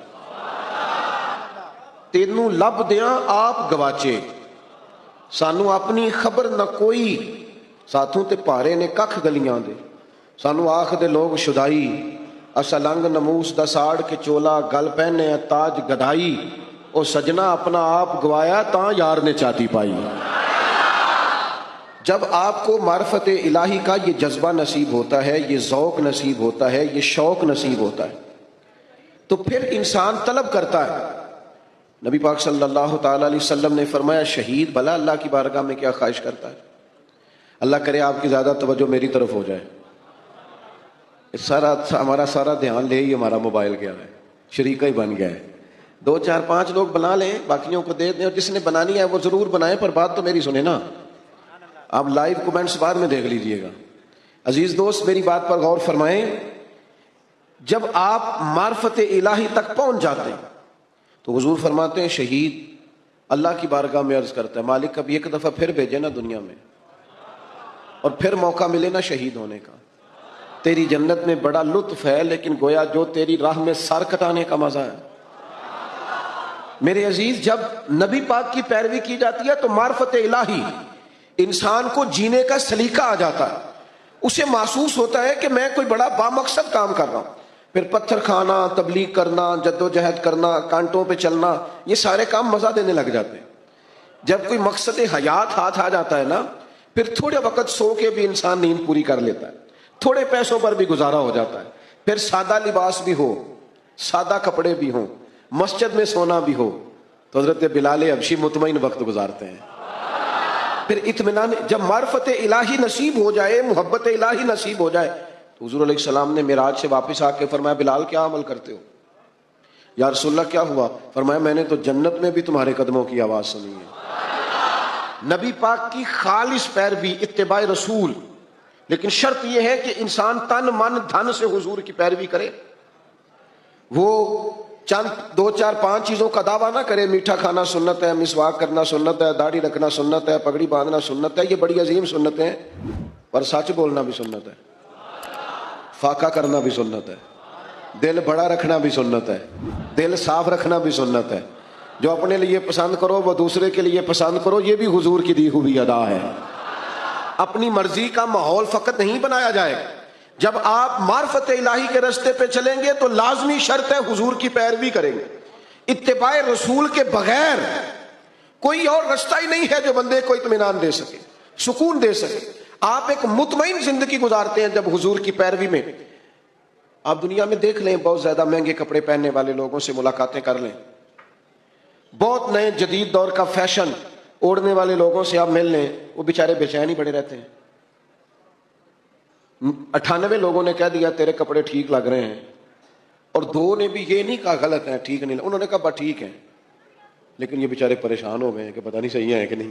تینوں لب دیاں آپ گواچے، سانو اپنی خبر نہ کوئی، ساتھوں تے پارے نے ککھ گلیاں دے، سانو آکھ دے لوگ شدائی، اسا لنگ نموس دا ساڑ کے چولا گل پہنے تاج گدھائی، او سجنا اپنا آپ گوایا تاں یار نے چاتی پائی۔ جب آپ کو معرفت الہی کا یہ جذبہ نصیب ہوتا ہے، یہ ذوق نصیب ہوتا ہے، یہ شوق نصیب ہوتا ہے، تو پھر انسان طلب کرتا ہے۔ نبی پاک صلی اللہ تعالی علیہ وسلم نے فرمایا شہید بھلا اللہ کی بارگاہ میں کیا خواہش کرتا ہے؟ اللہ کرے آپ کی زیادہ توجہ میری طرف ہو جائے، ہمارا سارا دھیان لے ہی ہمارا موبائل گیا ہے، شریکہ ہی بن گیا ہے۔ 2 4 5 لوگ بنا لیں، باقیوں کو دے دیں، اور جس نے بنانی ہے وہ ضرور بنائیں، پر بات تو میری سنیں نا۔ آپ لائیو کومنٹس بعد میں دیکھ لیجئے گا۔ عزیز دوست میری بات پر غور فرمائیں، جب آپ معرفت الہی تک پہنچ جاتے ہیں تو حضور فرماتے ہیں شہید اللہ کی بارگاہ میں عرض کرتا ہے مالک کبھی ایک دفعہ پھر بھیجے نا دنیا میں، اور پھر موقع ملے نا شہید ہونے کا۔ تیری جنت میں بڑا لطف ہے، لیکن گویا جو تیری راہ میں سر کٹانے کا مزہ ہے۔ میرے عزیز جب نبی پاک کی پیروی کی جاتی ہے تو معرفت الہی انسان کو جینے کا سلیقہ آ جاتا ہے، اسے محسوس ہوتا ہے کہ میں کوئی بڑا بامقصد کام کر رہا ہوں۔ پھر پتھر کھانا، تبلیغ کرنا، جد و جہد کرنا، کانٹوں پہ چلنا، یہ سارے کام مزہ دینے لگ جاتے ہیں۔ جب کوئی مقصد حیات ہاتھ آ جاتا ہے نا، پھر تھوڑے وقت سو کے بھی انسان نیند پوری کر لیتا ہے، تھوڑے پیسوں پر بھی گزارا ہو جاتا ہے، پھر سادہ لباس بھی ہو، سادہ کپڑے بھی ہوں، مسجد میں سونا بھی ہو، تو حضرت بلال حبشی مطمئن وقت گزارتے ہیں۔ پھر اطمینان، جب معرفت الہی نصیب ہو جائے، محبت الہی نصیب ہو جائے، تو حضور علیہ السلام نے معراج سے واپس آ کے فرمایا بلال کیا عمل کرتے ہو؟ یا رسول اللہ کیا ہوا؟ فرمایا میں نے تو جنت میں بھی تمہارے قدموں کی آواز سنی ہے۔ نبی پاک کی خالص پیروی، اتباع رسول، لیکن شرط یہ ہے کہ انسان تن من دھن سے حضور کی پیروی کرے، وہ چند 2 4 5 چیزوں کا دعویٰ نہ کرے، میٹھا کھانا سنت ہے، مسواک کرنا سنت ہے، داڑھی رکھنا سنت ہے، پگڑی باندھنا سنت ہے، یہ بڑی عظیم سنتیں ہیں، پر سچ بولنا بھی سنت ہے، فاقہ کرنا بھی سنت ہے، دل بڑا رکھنا بھی سنت ہے، دل صاف رکھنا بھی سنت ہے، جو اپنے لیے پسند کرو وہ دوسرے کے لیے پسند کرو، یہ بھی حضور کی دی ہوئی ادا ہے۔ اپنی مرضی کا ماحول فقط نہیں بنایا جائے گا. جب آپ معرفت الہی کے راستے پہ چلیں گے تو لازمی شرط ہے حضور کی پیروی کریں گے. اتباع رسول کے بغیر کوئی اور رستہ ہی نہیں ہے جو بندے کو اطمینان دے سکے, سکون دے سکے. آپ ایک مطمئن زندگی گزارتے ہیں جب حضور کی پیروی میں. آپ دنیا میں دیکھ لیں, بہت زیادہ مہنگے کپڑے پہننے والے لوگوں سے ملاقاتیں کر لیں, بہت نئے جدید دور کا فیشن اوڑھنے والے لوگوں سے آپ مل لیں, وہ بیچارے بے چین ہی پڑے رہتے ہیں. 98 لوگوں نے کہہ دیا تیرے کپڑے ٹھیک لگ رہے ہیں, اور 2 نے بھی یہ نہیں کہا غلط ہے, ٹھیک نہیں, انہوں نے کہا بس ٹھیک ہے, لیکن یہ بیچارے پریشان ہو گئے ہیں کہ پتہ نہیں صحیح ہے کہ نہیں.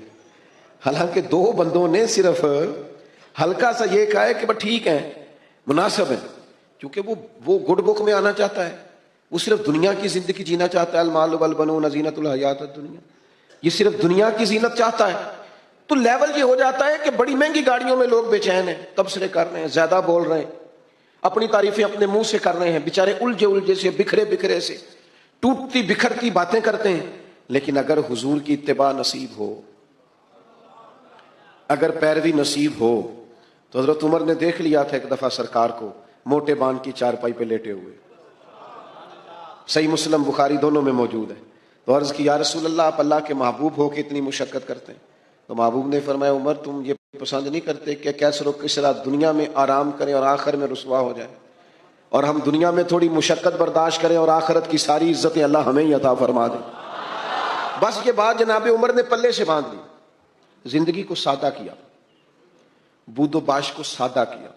حالانکہ 2 بندوں نے صرف ہلکا سا یہ کہا ہے کہ بس ٹھیک ہے, مناسب ہے, کیونکہ وہ گڈ بک میں آنا چاہتا ہے. وہ صرف دنیا کی زندگی جینا چاہتا ہے. المال والبنون زینت الحیات الدنیا, یہ صرف دنیا کی زینت چاہتا ہے. تو لیول یہ ہو جاتا ہے کہ بڑی مہنگی گاڑیوں میں لوگ بے چین ہیں, تبصرے کر رہے ہیں, زیادہ بول رہے ہیں, اپنی تعریفیں اپنے منہ سے کر رہے ہیں, بیچارے الجھے سے, بکھرے سے, ٹوٹتی بکھرتی باتیں کرتے ہیں. لیکن اگر حضور کی اتباع نصیب ہو, اگر پیروی نصیب ہو, تو حضرت عمر نے دیکھ لیا تھا ایک دفعہ سرکار کو موٹے بان کی چارپائی پہ لیٹے ہوئے. صحیح مسلم بخاری دونوں میں موجود ہے. تو عرض کی یا رسول اللہ, آپ اللہ کے محبوب ہو کے اتنی مشقت کرتے ہیں. تو محبوب نے فرمایا عمر تم یہ پسند نہیں کرتے کہ کیسر و کسرا دنیا میں آرام کریں اور آخر میں رسوا ہو جائے, اور ہم دنیا میں تھوڑی مشقت برداشت کریں اور آخرت کی ساری عزتیں اللہ ہمیں ہی عطا فرما دے. بس یہ بات جناب عمر نے پلے سے باندھ لی, زندگی کو سادہ کیا, بود و باش کو سادہ کیا,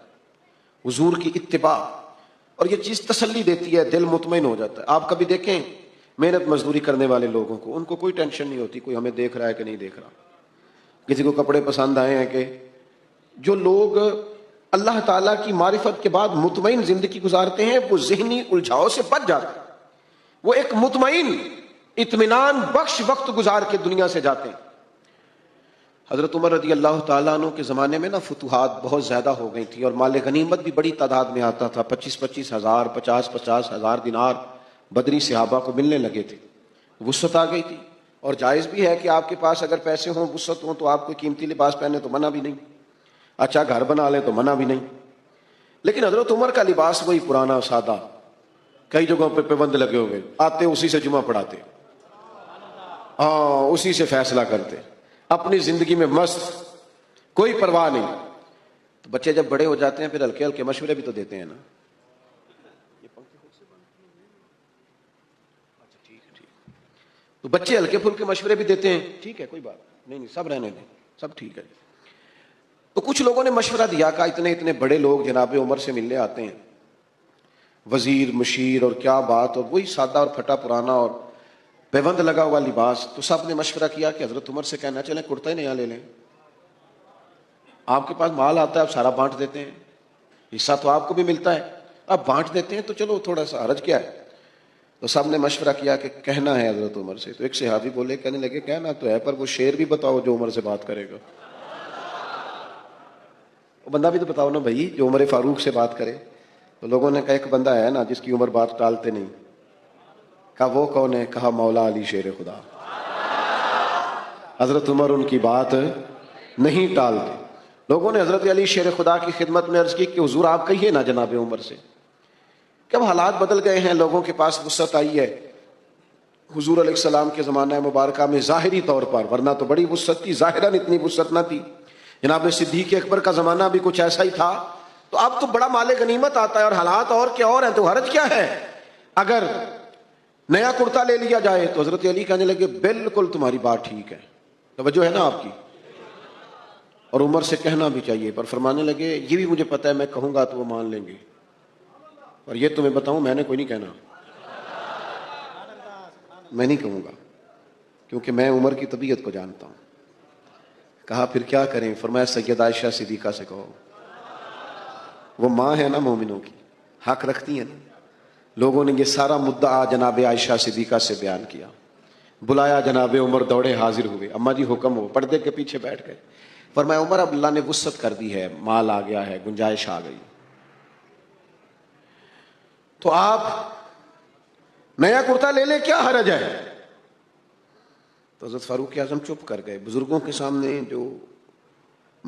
حضور کی اتباع. اور یہ چیز تسلی دیتی ہے, دل مطمئن ہو جاتا ہے. آپ کبھی دیکھیں محنت مزدوری کرنے والے لوگوں کو, ان کو کوئی ٹینشن نہیں ہوتی کوئی ہمیں دیکھ رہا ہے کہ نہیں دیکھ رہا, کسی کو کپڑے پسند آئے ہیں کہ. جو لوگ اللہ تعالیٰ کی معرفت کے بعد مطمئن زندگی گزارتے ہیں وہ ذہنی الجھاؤ سے بچ جاتے ہیں, وہ ایک مطمئن اطمینان بخش وقت گزار کے دنیا سے جاتے ہیں. حضرت عمر رضی اللہ تعالیٰ عنہ کے زمانے میں فتوحات بہت زیادہ ہو گئی تھی, اور مال غنیمت بھی بڑی تعداد میں آتا تھا. 25 ہزار 50 ہزار دینار بدری صحابہ کو ملنے لگے تھے. وسعت آ گئی تھی, اور جائز بھی ہے کہ آپ کے پاس اگر پیسے ہوں, وسعت ہوں, تو آپ کوئی قیمتی لباس پہنے تو منع بھی نہیں, اچھا گھر بنا لیں تو منع بھی نہیں. لیکن حضرت عمر کا لباس وہی پرانا سادہ, کئی جگہوں پہ پابند لگے ہوئے, آتے اسی سے جمعہ پڑھاتے, ہاں اسی سے فیصلہ کرتے, اپنی زندگی میں مست, کوئی پرواہ نہیں. تو بچے جب بڑے ہو جاتے ہیں پھر ہلکے ہلکے مشورے بھی تو دیتے ہیں نا. تو بچے ہلکے پھلکے مشورے بھی دیتے ہیں, ٹھیک ہے کوئی بات نہیں, سب رہنے دیں, سب ٹھیک ہے. تو کچھ لوگوں نے مشورہ دیا کہ اتنے بڑے لوگ جناب عمر سے ملنے آتے ہیں, وزیر مشیر اور کیا بات, اور وہی سادہ اور پھٹا پرانا اور پیوند لگا ہوا لباس. تو سب نے مشورہ کیا کہ حضرت عمر سے کہنا چلیں کرتا ہی نیا لے لیں, آپ کے پاس مال آتا ہے آپ سارا بانٹ دیتے ہیں, حصہ تو آپ کو بھی ملتا ہے, آپ بانٹ دیتے ہیں, تو چلو تھوڑا سا حرج کیا ہے. تو سب نے مشورہ کیا کہ کہنا ہے حضرت عمر سے. تو ایک صحابی بولے, کہنے لگے کہنا تو ہے پر وہ شعر بھی بتاؤ جو عمر سے بات کرے گا. وہ بندہ بھی تو بتاؤ نا بھائی جو عمر فاروق سے بات کرے. تو لوگوں نے کہا ایک بندہ ہے نا جس کی عمر بات ٹالتے نہیں. کہا وہ کون ہے؟ کہا مولا علی شیر خدا. حضرت عمر ان کی بات نہیں ٹالتے. لوگوں نے حضرت علی شیر خدا کی خدمت میں عرض کی کہ حضور آپ کہیے نا جناب عمر سے کہ اب حالات بدل گئے ہیں, لوگوں کے پاس وسعت آئی ہے. حضور علیہ السلام کے زمانہ مبارکہ میں ظاہری طور پر, ورنہ تو بڑی وسعت تھی, ظاہراً اتنی وسعت نہ تھی. جناب صدیق اکبر کا زمانہ بھی کچھ ایسا ہی تھا. تو اب تو بڑا مال غنیمت آتا ہے اور حالات اور کیا اور ہیں, تو حرج کیا ہے اگر نیا کرتا لے لیا جائے. تو حضرت علی کہنے لگے بالکل تمہاری بات ٹھیک ہے, توجہ ہے نا آپ کی, اور عمر سے کہنا بھی چاہیے. پر فرمانے لگے یہ بھی مجھے پتا ہے میں کہوں گا تو وہ مان لیں گے, اور یہ تمہیں بتاؤں میں نے کوئی نہیں کہنا, میں نہیں کہوں گا کیونکہ میں عمر کی طبیعت کو جانتا ہوں. کہا پھر کیا کریں؟ فرمایا سیدہ عائشہ صدیقہ سے کہو, وہ ماں ہے نا مومنوں کی, حق رکھتی ہیں نا. لوگوں نے یہ سارا مدعا جناب عائشہ صدیقہ سے بیان کیا. بلایا جناب عمر, دوڑے حاضر ہوئے, اماں جی حکم ہو. پردے کے پیچھے بیٹھ گئے. فرمایا عمر اب اللہ نے وسعت کر دی ہے, مال آ گیا ہے, گنجائش آ گئی, تو آپ نیا کرتا لے لیں, کیا حرج ہے؟ تو حضرت فاروق اعظم چپ کر گئے. بزرگوں کے سامنے جو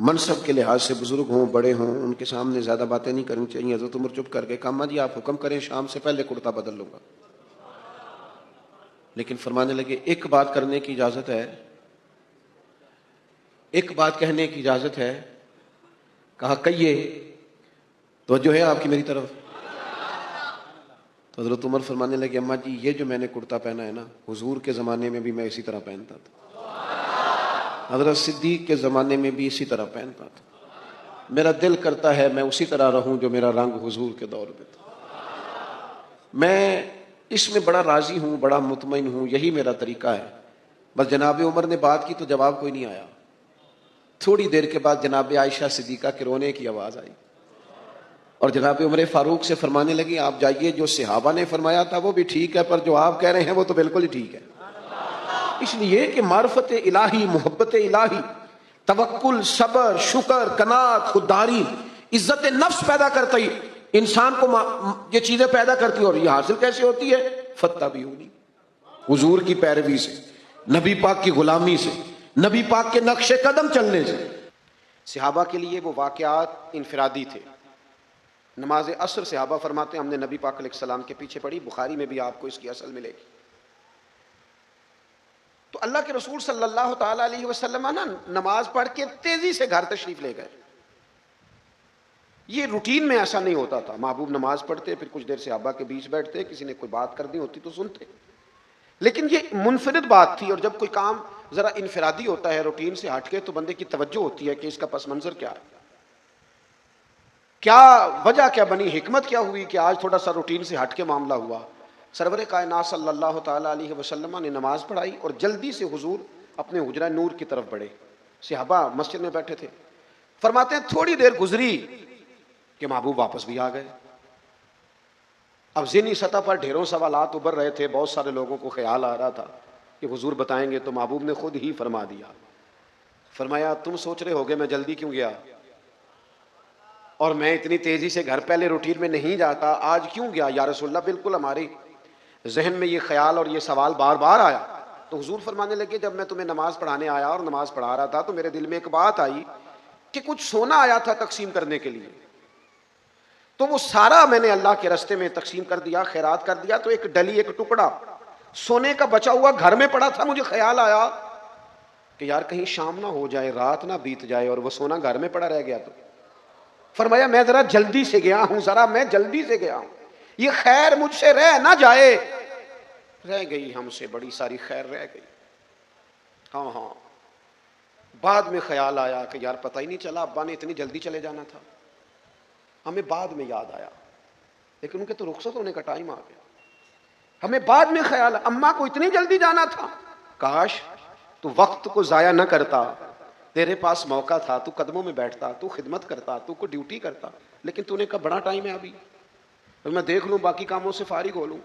منصب کے لحاظ سے بزرگ ہوں، بڑے ہوں، ان کے سامنے زیادہ باتیں نہیں کرنی چاہیے. حضرت عمر چپ کر کے کہا اماں جی آپ حکم کریں شام سے پہلے کرتا بدل لوں گا. لیکن فرمانے لگے ایک بات کرنے کی اجازت ہے، ایک بات کہنے کی اجازت ہے. کہا کہیے. توجہ ہے آپ کی میری طرف؟ تو حضرت عمر فرمانے لگے اماں جی یہ جو میں نے کرتا پہنا ہے نا، حضور کے زمانے میں بھی میں اسی طرح پہنتا تھا، حضرت صدیق کے زمانے میں بھی اسی طرح پہنتا تھا. میرا دل کرتا ہے میں اسی طرح رہوں جو میرا رنگ حضور کے دور میں تھا. میں اس میں بڑا راضی ہوں، بڑا مطمئن ہوں، یہی میرا طریقہ ہے. بس جناب عمر نے بات کی تو جواب کوئی نہیں آیا. تھوڑی دیر کے بعد جناب عائشہ صدیقہ کے رونے کی آواز آئی اور جناب عمر فاروق سے فرمانے لگی آپ جائیے، جو صحابہ نے فرمایا تھا وہ بھی ٹھیک ہے، پر جو آپ کہہ رہے ہیں وہ تو بالکل ہی ٹھیک ہے. اس لیے کہ معرفت الہی، محبت الہی، توکل، صبر، شکر، قناعت، خودداری، عزت نفس پیدا کرتی انسان کو یہ چیزیں پیدا کرتی. اور یہ حاصل کیسے ہوتی ہے؟ فتبعونی، حضور کی پیروی سے، نبی پاک کی غلامی سے، نبی پاک کے نقش قدم چلنے سے. صحابہ کے لیے وہ واقعات انفرادی تھے. نماز عصر صحابہ فرماتے ہیں ہم نے نبی پاک علیہ السلام کے پیچھے پڑھی. بخاری میں بھی آپ کو اس کی اصل ملے گی. تو اللہ کے رسول صلی اللہ تعالی علیہ وسلم نا نماز پڑھ کے تیزی سے گھر تشریف لے گئے. یہ روٹین میں ایسا نہیں ہوتا تھا. محبوب نماز پڑھتے، پھر کچھ دیر صحابہ کے بیچ بیٹھتے، کسی نے کوئی بات کرنی ہوتی تو سنتے. لیکن یہ منفرد بات تھی، اور جب کوئی کام ذرا انفرادی ہوتا ہے، روٹین سے ہٹ کے، تو بندے کی توجہ ہوتی ہے کہ اس کا پس منظر کیا ہے، کیا وجہ کیا بنی، حکمت کیا ہوئی کہ آج تھوڑا سا روٹین سے ہٹ کے معاملہ ہوا. سرور کائنات صلی اللہ تعالی علیہ وسلم نے نماز پڑھائی اور جلدی سے حضور اپنے حجرہ نور کی طرف بڑھے. صحابہ مسجد میں بیٹھے تھے. فرماتے ہیں تھوڑی دیر گزری کہ محبوب واپس بھی آ گئے. اب ذہنی سطح پر ڈھیروں سوالات ابھر رہے تھے. بہت سارے لوگوں کو خیال آ رہا تھا کہ حضور بتائیں گے. تو محبوب نے خود ہی فرما دیا. فرمایا تم سوچ رہے ہوگے میں جلدی کیوں گیا اور میں اتنی تیزی سے گھر پہلے روٹین میں نہیں جاتا، آج کیوں گیا یا رسول اللہ؟ بالکل ہماری ذہن میں یہ خیال اور یہ سوال بار بار آیا. تو حضور فرمانے لگے جب میں تمہیں نماز پڑھانے آیا اور نماز پڑھا رہا تھا تو میرے دل میں ایک بات آئی کہ کچھ سونا آیا تھا تقسیم کرنے کے لیے، تو وہ سارا میں نے اللہ کے راستے میں تقسیم کر دیا، خیرات کر دیا. تو ایک ڈلی، ایک ٹکڑا سونے کا بچا ہوا گھر میں پڑا تھا. مجھے خیال آیا کہ یار کہیں شام نہ ہو جائے، رات نہ بیت جائے اور وہ سونا گھر میں پڑا رہ گیا. تو فرمایا میں ذرا جلدی سے گیا ہوں، میں جلدی سے گیا ہوں، یہ خیر مجھ سے رہ نہ جائے. رہ گئی، ہم سے بڑی ساری خیر رہ گئی. ہاں بعد میں خیال آیا کہ یار پتہ ہی نہیں چلا ابا نے اتنی جلدی چلے جانا تھا. ہمیں بعد میں یاد آیا، لیکن ان کے تو رخصت ہونے کا ٹائم آ گیا. ہمیں بعد میں خیال اماں کو اتنی جلدی جانا تھا. کاش تو وقت کو ضائع نہ کرتا، تیرے پاس موقع تھا، تو قدموں میں بیٹھتا، تو خدمت کرتا، تو کو ڈیوٹی کرتا. لیکن تو نے کہا بڑا ٹائم ہے ابھی، میں دیکھ لوں، باقی کاموں سے فارغ ہو لوں.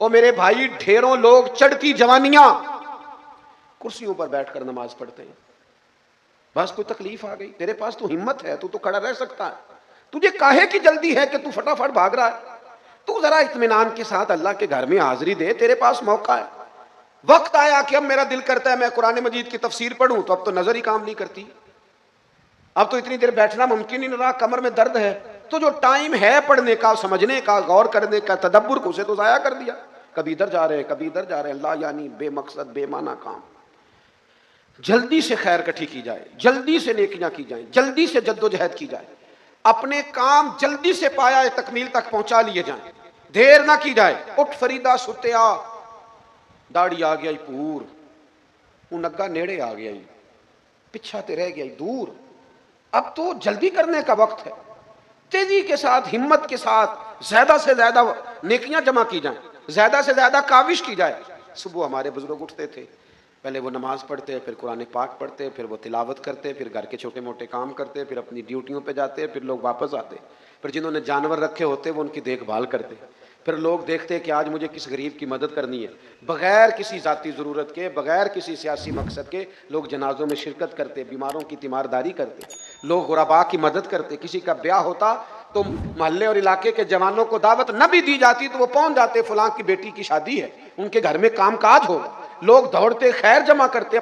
اور میرے بھائی ڈھیروں لوگ چڑھتی جوانیاں کرسیوں پر بیٹھ کر نماز پڑھتے ہیں. بس کوئی تکلیف آ گئی، تیرے پاس تو ہمت ہے، تو کھڑا رہ سکتا ہے. تجھے کاہے کی جلدی ہے کہ تو فٹافٹ بھاگ رہا ہے؟ تو ذرا اطمینان کے ساتھ اللہ کے گھر میں حاضری دے، تیرے پاس موقع ہے. وقت آیا کہ اب میرا دل کرتا ہے میں قرآن مجید کی تفسیر پڑھوں، تو اب تو نظر ہی کام نہیں کرتی، اب تو اتنی دیر بیٹھنا ممکن ہی نہیں رہا، کمر میں درد ہے. تو جو ٹائم ہے پڑھنے کا، سمجھنے کا، غور کرنے کا، تدبر کو، اسے تو ضائع کر دیا. کبھی ادھر جا رہے ہیں، کبھی ادھر جا رہے ہیں. اللہ یعنی بے مقصد بے معنی کام. جلدی سے خیر کٹھی کی جائے، جلدی سے نیکیاں کی جائیں، جلدی سے جد و جہد کی جائے، اپنے کام جلدی سے پایا تکمیل تک پہنچا لیے جائیں، دیر نہ کی جائے. اٹھ فریدا ستیا، داڑھی آ گیا پور، نگا نیڑے آ گیا، پچھا تے رہ گیا دور. اب تو جلدی کرنے کا وقت ہے. تیزی کے ساتھ، ہمت کے ساتھ زیادہ سے زیادہ نیکیاں جمع کی جائیں، زیادہ سے زیادہ کاوش کی جائے. صبح ہمارے بزرگ اٹھتے تھے، پہلے وہ نماز پڑھتے، پھر قرآن پاک پڑھتے، پھر وہ تلاوت کرتے، پھر گھر کے چھوٹے موٹے کام کرتے، پھر اپنی ڈیوٹیوں پہ جاتے، پھر لوگ واپس آتے، پھر جنہوں نے جانور رکھے ہوتے وہ ان کی دیکھ بھال کرتے. پھر لوگ دیکھتے کہ آج مجھے کس غریب کی مدد کرنی ہے. بغیر کسی ذاتی ضرورت کے، بغیر کسی سیاسی مقصد کے لوگ جنازوں میں شرکت کرتے، بیماروں کی تیمارداری کرتے، لوگ غرباء کی مدد کرتے. کسی کا بیاہ ہوتا تو محلے اور علاقے کے جوانوں کو دعوت نہ بھی دی جاتی تو وہ پہنچ جاتے، فلاں کی بیٹی کی شادی ہے، ان کے گھر میں کام کاج ہوگا. لوگ دوڑتے، خیر جمع کرتے،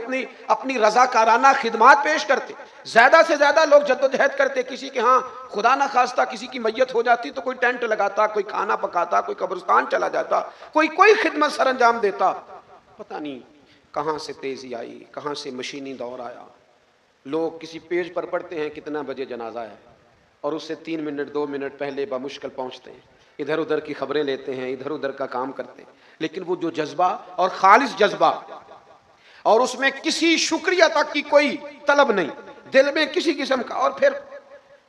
اپنی رضاکارانہ خدمات پیش کرتے، زیادہ سے زیادہ لوگ جدوجہد کرتے. کسی کے ہاں خدا نہ خواستہ کسی کی میت ہو جاتی تو کوئی ٹینٹ لگاتا، کوئی کھانا پکاتا، کوئی قبرستان چلا جاتا، کوئی خدمت سر انجام دیتا. پتہ نہیں کہاں سے تیزی آئی، کہاں سے مشینی دور آیا. لوگ کسی پیج پر پڑھتے ہیں کتنا بجے جنازہ ہے، اور اس سے 3 منٹ 2 منٹ پہلے بمشکل پہنچتے ہیں، ادھر ادھر کی خبریں لیتے ہیں، ادھر ادھر کا کام کرتے ہیں. لیکن وہ جو جذبہ اور خالص جذبہ، اور اس میں کسی شکریہ تک کی کوئی طلب نہیں، دل میں کسی قسم کا. اور پھر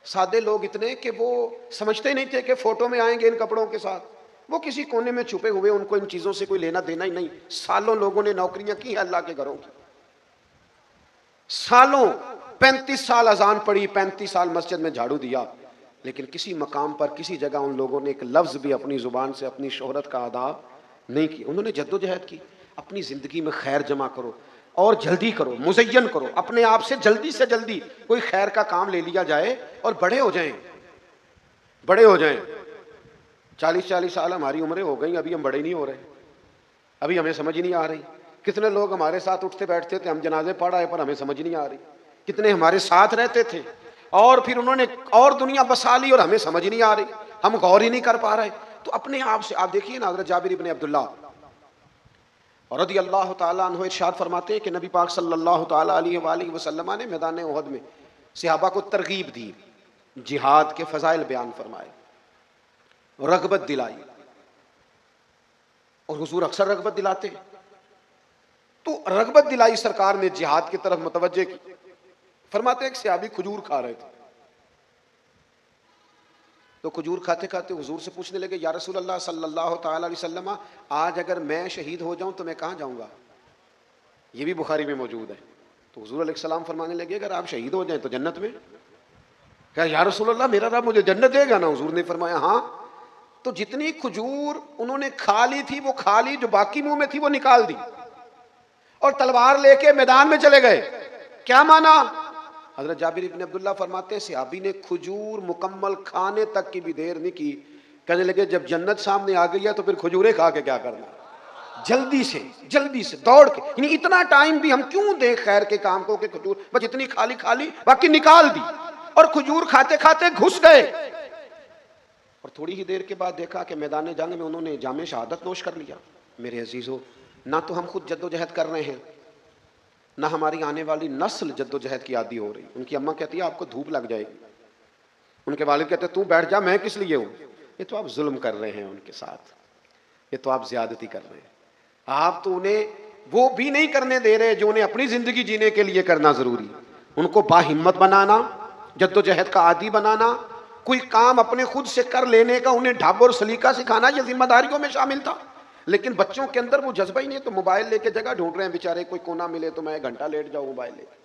سادے لوگ اتنے کہ وہ سمجھتے نہیں تھے کہ فوٹو میں آئیں گے ان کپڑوں کے ساتھ. وہ کسی کونے میں چھپے ہوئے، ان کو ان چیزوں سے کوئی لینا دینا ہی نہیں. سالوں لوگوں نے نوکریاں کی ہیں اللہ کے گھروں کی، سالوں 35 سال اذان پڑھی، 35 سال مسجد میں جھاڑو دیا، لیکن کسی مقام پر کسی جگہ ان لوگوں نے ایک لفظ بھی اپنی زبان سے اپنی شہرت کا ادا نہیں کی. انہوں نے جدوجہد کی. اپنی زندگی میں خیر جمع کرو اور جلدی کرو، مزین کرو اپنے آپ سے، جلدی سے جلدی کوئی خیر کا کام لے لیا جائے اور بڑے ہو جائیں. 40 سال ہماری عمریں ہو گئیں، ابھی ہم بڑے نہیں ہو رہے، ابھی ہمیں سمجھ نہیں آ رہی. کتنے لوگ ہمارے ساتھ اٹھتے بیٹھتے تھے، ہم جنازے پڑھ آئے پر ہمیں سمجھ نہیں آ رہی. کتنے ہمارے ساتھ رہتے تھے اور پھر انہوں نے اور دنیا بسا لی اور ہمیں سمجھ نہیں آ رہی، ہم غور ہی نہیں کر پا رہے. تو اپنے آپ سے آپ دیکھیے نا، حضرت جابر ابن عبداللہ رضی اللہ تعالیٰ عنہ ارشاد فرماتے ہیں کہ نبی پاک صلی اللہ تعالیٰ علیہ وآلہ وسلم نے میدان احد میں صحابہ کو ترغیب دی، جہاد کے فضائل بیان فرمائے، رغبت دلائی. اور حضور اکثر رغبت دلاتے ہیں، تو رغبت دلائی سرکار نے جہاد کی طرف متوجہ کی. فرماتے ہیں ایک صحابی کھجور کھا رہے تھے، تو کھجور کھاتے کھاتے حضور سے پوچھنے لگے، یا رسول اللہ صلی اللہ تعالی علیہ وسلم، آج اگر میں شہید ہو جاؤں تو میں کہاں جاؤں گا؟ یہ بھی بخاری میں موجود ہے. تو حضور علیہ السلام فرمانے لگے اگر آپ شہید ہو جائیں تو جنت میں. کہا یا رسول اللہ میرا رب مجھے جنت دے گا نا؟ حضور نے فرمایا ہاں. تو جتنی کھجور انہوں نے کھا لی تھی وہ کھا لی، جو باقی منہ میں تھی وہ نکال دی، اور تلوار لے کے میدان میں چلے گئے. کیا مانا؟ حضرت جابر ابن عبداللہ فرماتے ہیں صحابی نے کھجور مکمل کھانے تک کی بھی دیر نہیں کی، کہنے لگے جب جنت سامنے آ گئی ہے تو پھر کھجوریں کھا کے کیا کرنا، جلدی سے دوڑ کے. یعنی اتنا ٹائم بھی ہم کیوں دیں خیر کے کام کو کہ کھجور بس اتنی کھا لی باقی نکال دی، اور کھجور کھاتے کھاتے گھس گئے. اور تھوڑی ہی دیر کے بعد دیکھا کہ میدان جنگ میں انہوں نے جام شہادت نوش کر لیا. میرے عزیزو، نہ تو ہم خود جدوجہد کر رہے ہیں، نہ ہماری آنے والی نسل جدوجہد کی عادی ہو رہی. ان کی اماں کہتی ہے آپ کو دھوپ لگ جائے گی، ان کے والد کہتے ہیں تو بیٹھ جا، میں کس لیے ہوں. یہ تو آپ ظلم کر رہے ہیں ان کے ساتھ، یہ تو آپ زیادتی کر رہے ہیں. آپ تو انہیں وہ بھی نہیں کرنے دے رہے جو انہیں اپنی زندگی جینے کے لیے کرنا ضروری. ان کو باہمت بنانا، جدوجہد کا عادی بنانا، کوئی کام اپنے خود سے کر لینے کا انہیں ڈھب اور سلیقہ سکھانا، یہ ذمہ داریوں میں شامل تھا. لیکن بچوں کے اندر وہ جذبہ ہی نہیں، تو موبائل لے کے جگہ ڈھونڈ رہے ہیں بیچارے، کوئی کونا ملے تو میں 1 گھنٹہ لیٹ جاؤں موبائل لے کے.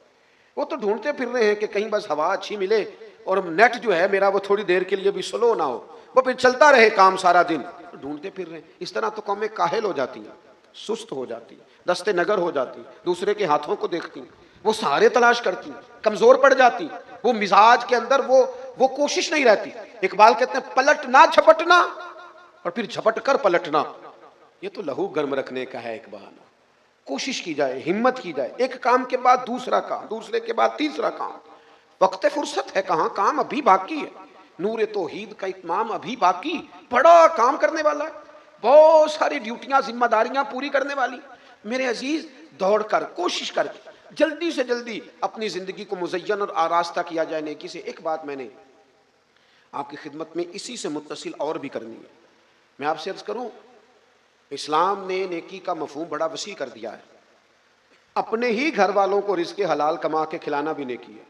وہ تو ڈھونڈتے پھر رہے ہیں کہ کہیں بس ہوا اچھی ملے اور نیٹ جو ہے میرا وہ تھوڑی دیر کے لیے بھی سلو نہ ہو، وہ پھر چلتا رہے کام سارا دن. ڈھونڈتے پھر رہے ہیں. اس طرح تو قومیں کاہل ہو جاتی ہیں، سست ہو جاتی ہیں، دستے نگر ہو جاتی ہیں، دوسرے کے ہاتھوں کو دیکھتی ہیں، وہ سہارے تلاش کرتی ہیں، کمزور پڑ جاتی ہیں. وہ مزاج کے اندر وہ کوشش نہیں رہتی. اقبال کہتے ہیں پلٹنا جھپٹنا اور پھر جھپٹ کر پلٹنا، یہ تو لہو گرم رکھنے کا ہے ایک بہانہ. کوشش کی جائے، ہمت کی جائے، ایک کام کے بعد دوسرا کام، دوسرے کے بعد تیسرا کام. وقت فرصت ہے کہاں، کام ابھی باقی ہے. نور توحید کا اتمام ابھی باقی، بڑا کام کرنے والا ہے، بہت ساری ڈیوٹیاں ذمہ داریاں پوری کرنے والی. میرے عزیز، دوڑ کر کوشش کر کے جلدی سے جلدی اپنی زندگی کو مزین اور آراستہ کیا جائے نیکی سے. ایک بات میں نے آپ کی خدمت میں اسی سے متصل اور بھی کرنی ہے. میں آپ سے عرض کروں، اسلام نے نیکی کا مفہوم بڑا وسیع کر دیا ہے. اپنے ہی گھر والوں کو رزق حلال کما کے کھلانا بھی نیکی ہے،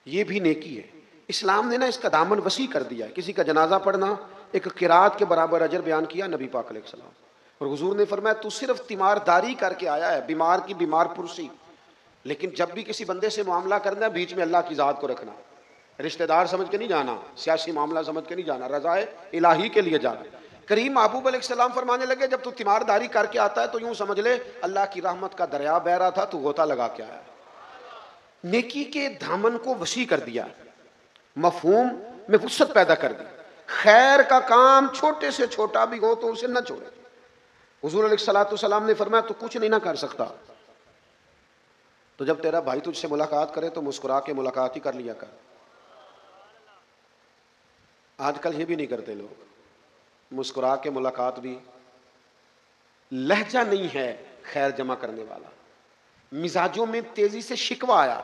یہ بھی نیکی ہے. اسلام نے نا اس کا دامن وسیع کر دیا ہے. کسی کا جنازہ پڑھنا ایک قرات کے برابر اجر بیان کیا نبی پاک علیہ السلام. اور حضور نے فرمایا تو صرف تیمارداری کر کے آیا ہے، بیمار کی بیمار پرسی، لیکن جب بھی کسی بندے سے معاملہ کرنا ہے بیچ میں اللہ کی ذات کو رکھنا، رشتہ دار سمجھ کے نہیں جانا، سیاسی معاملہ سمجھ کے نہیں جانا، رضائے الہی کے لیے جانا. کریم محبوب علیہ السلام فرمانے لگے جب تو تیمارداری کر کے آتا ہے تو یوں سمجھ لے اللہ کی رحمت کا دریا بہ رہا تھا، تو غوطہ لگا کے آیا. نیکی کے دامن کو وسیع کر دیا، مفہوم میں وسعت پیدا کر دی. خیر کا کام چھوٹے سے چھوٹا بھی ہو تو اسے نہ چھوڑے. حضور علیہ الصلوۃ والسلام نے فرمایا تو کچھ نہیں نہ کر سکتا، تو جب تیرا بھائی تجھ سے ملاقات کرے تو مسکرا کے ملاقات ہی کر لیا کر۔ آج کل یہ بھی نہیں کرتے لوگ، مسکرا کے ملاقات بھی، لہجہ نہیں ہے خیر جمع کرنے والا، مزاجوں میں تیزی سے شکوہ آیا،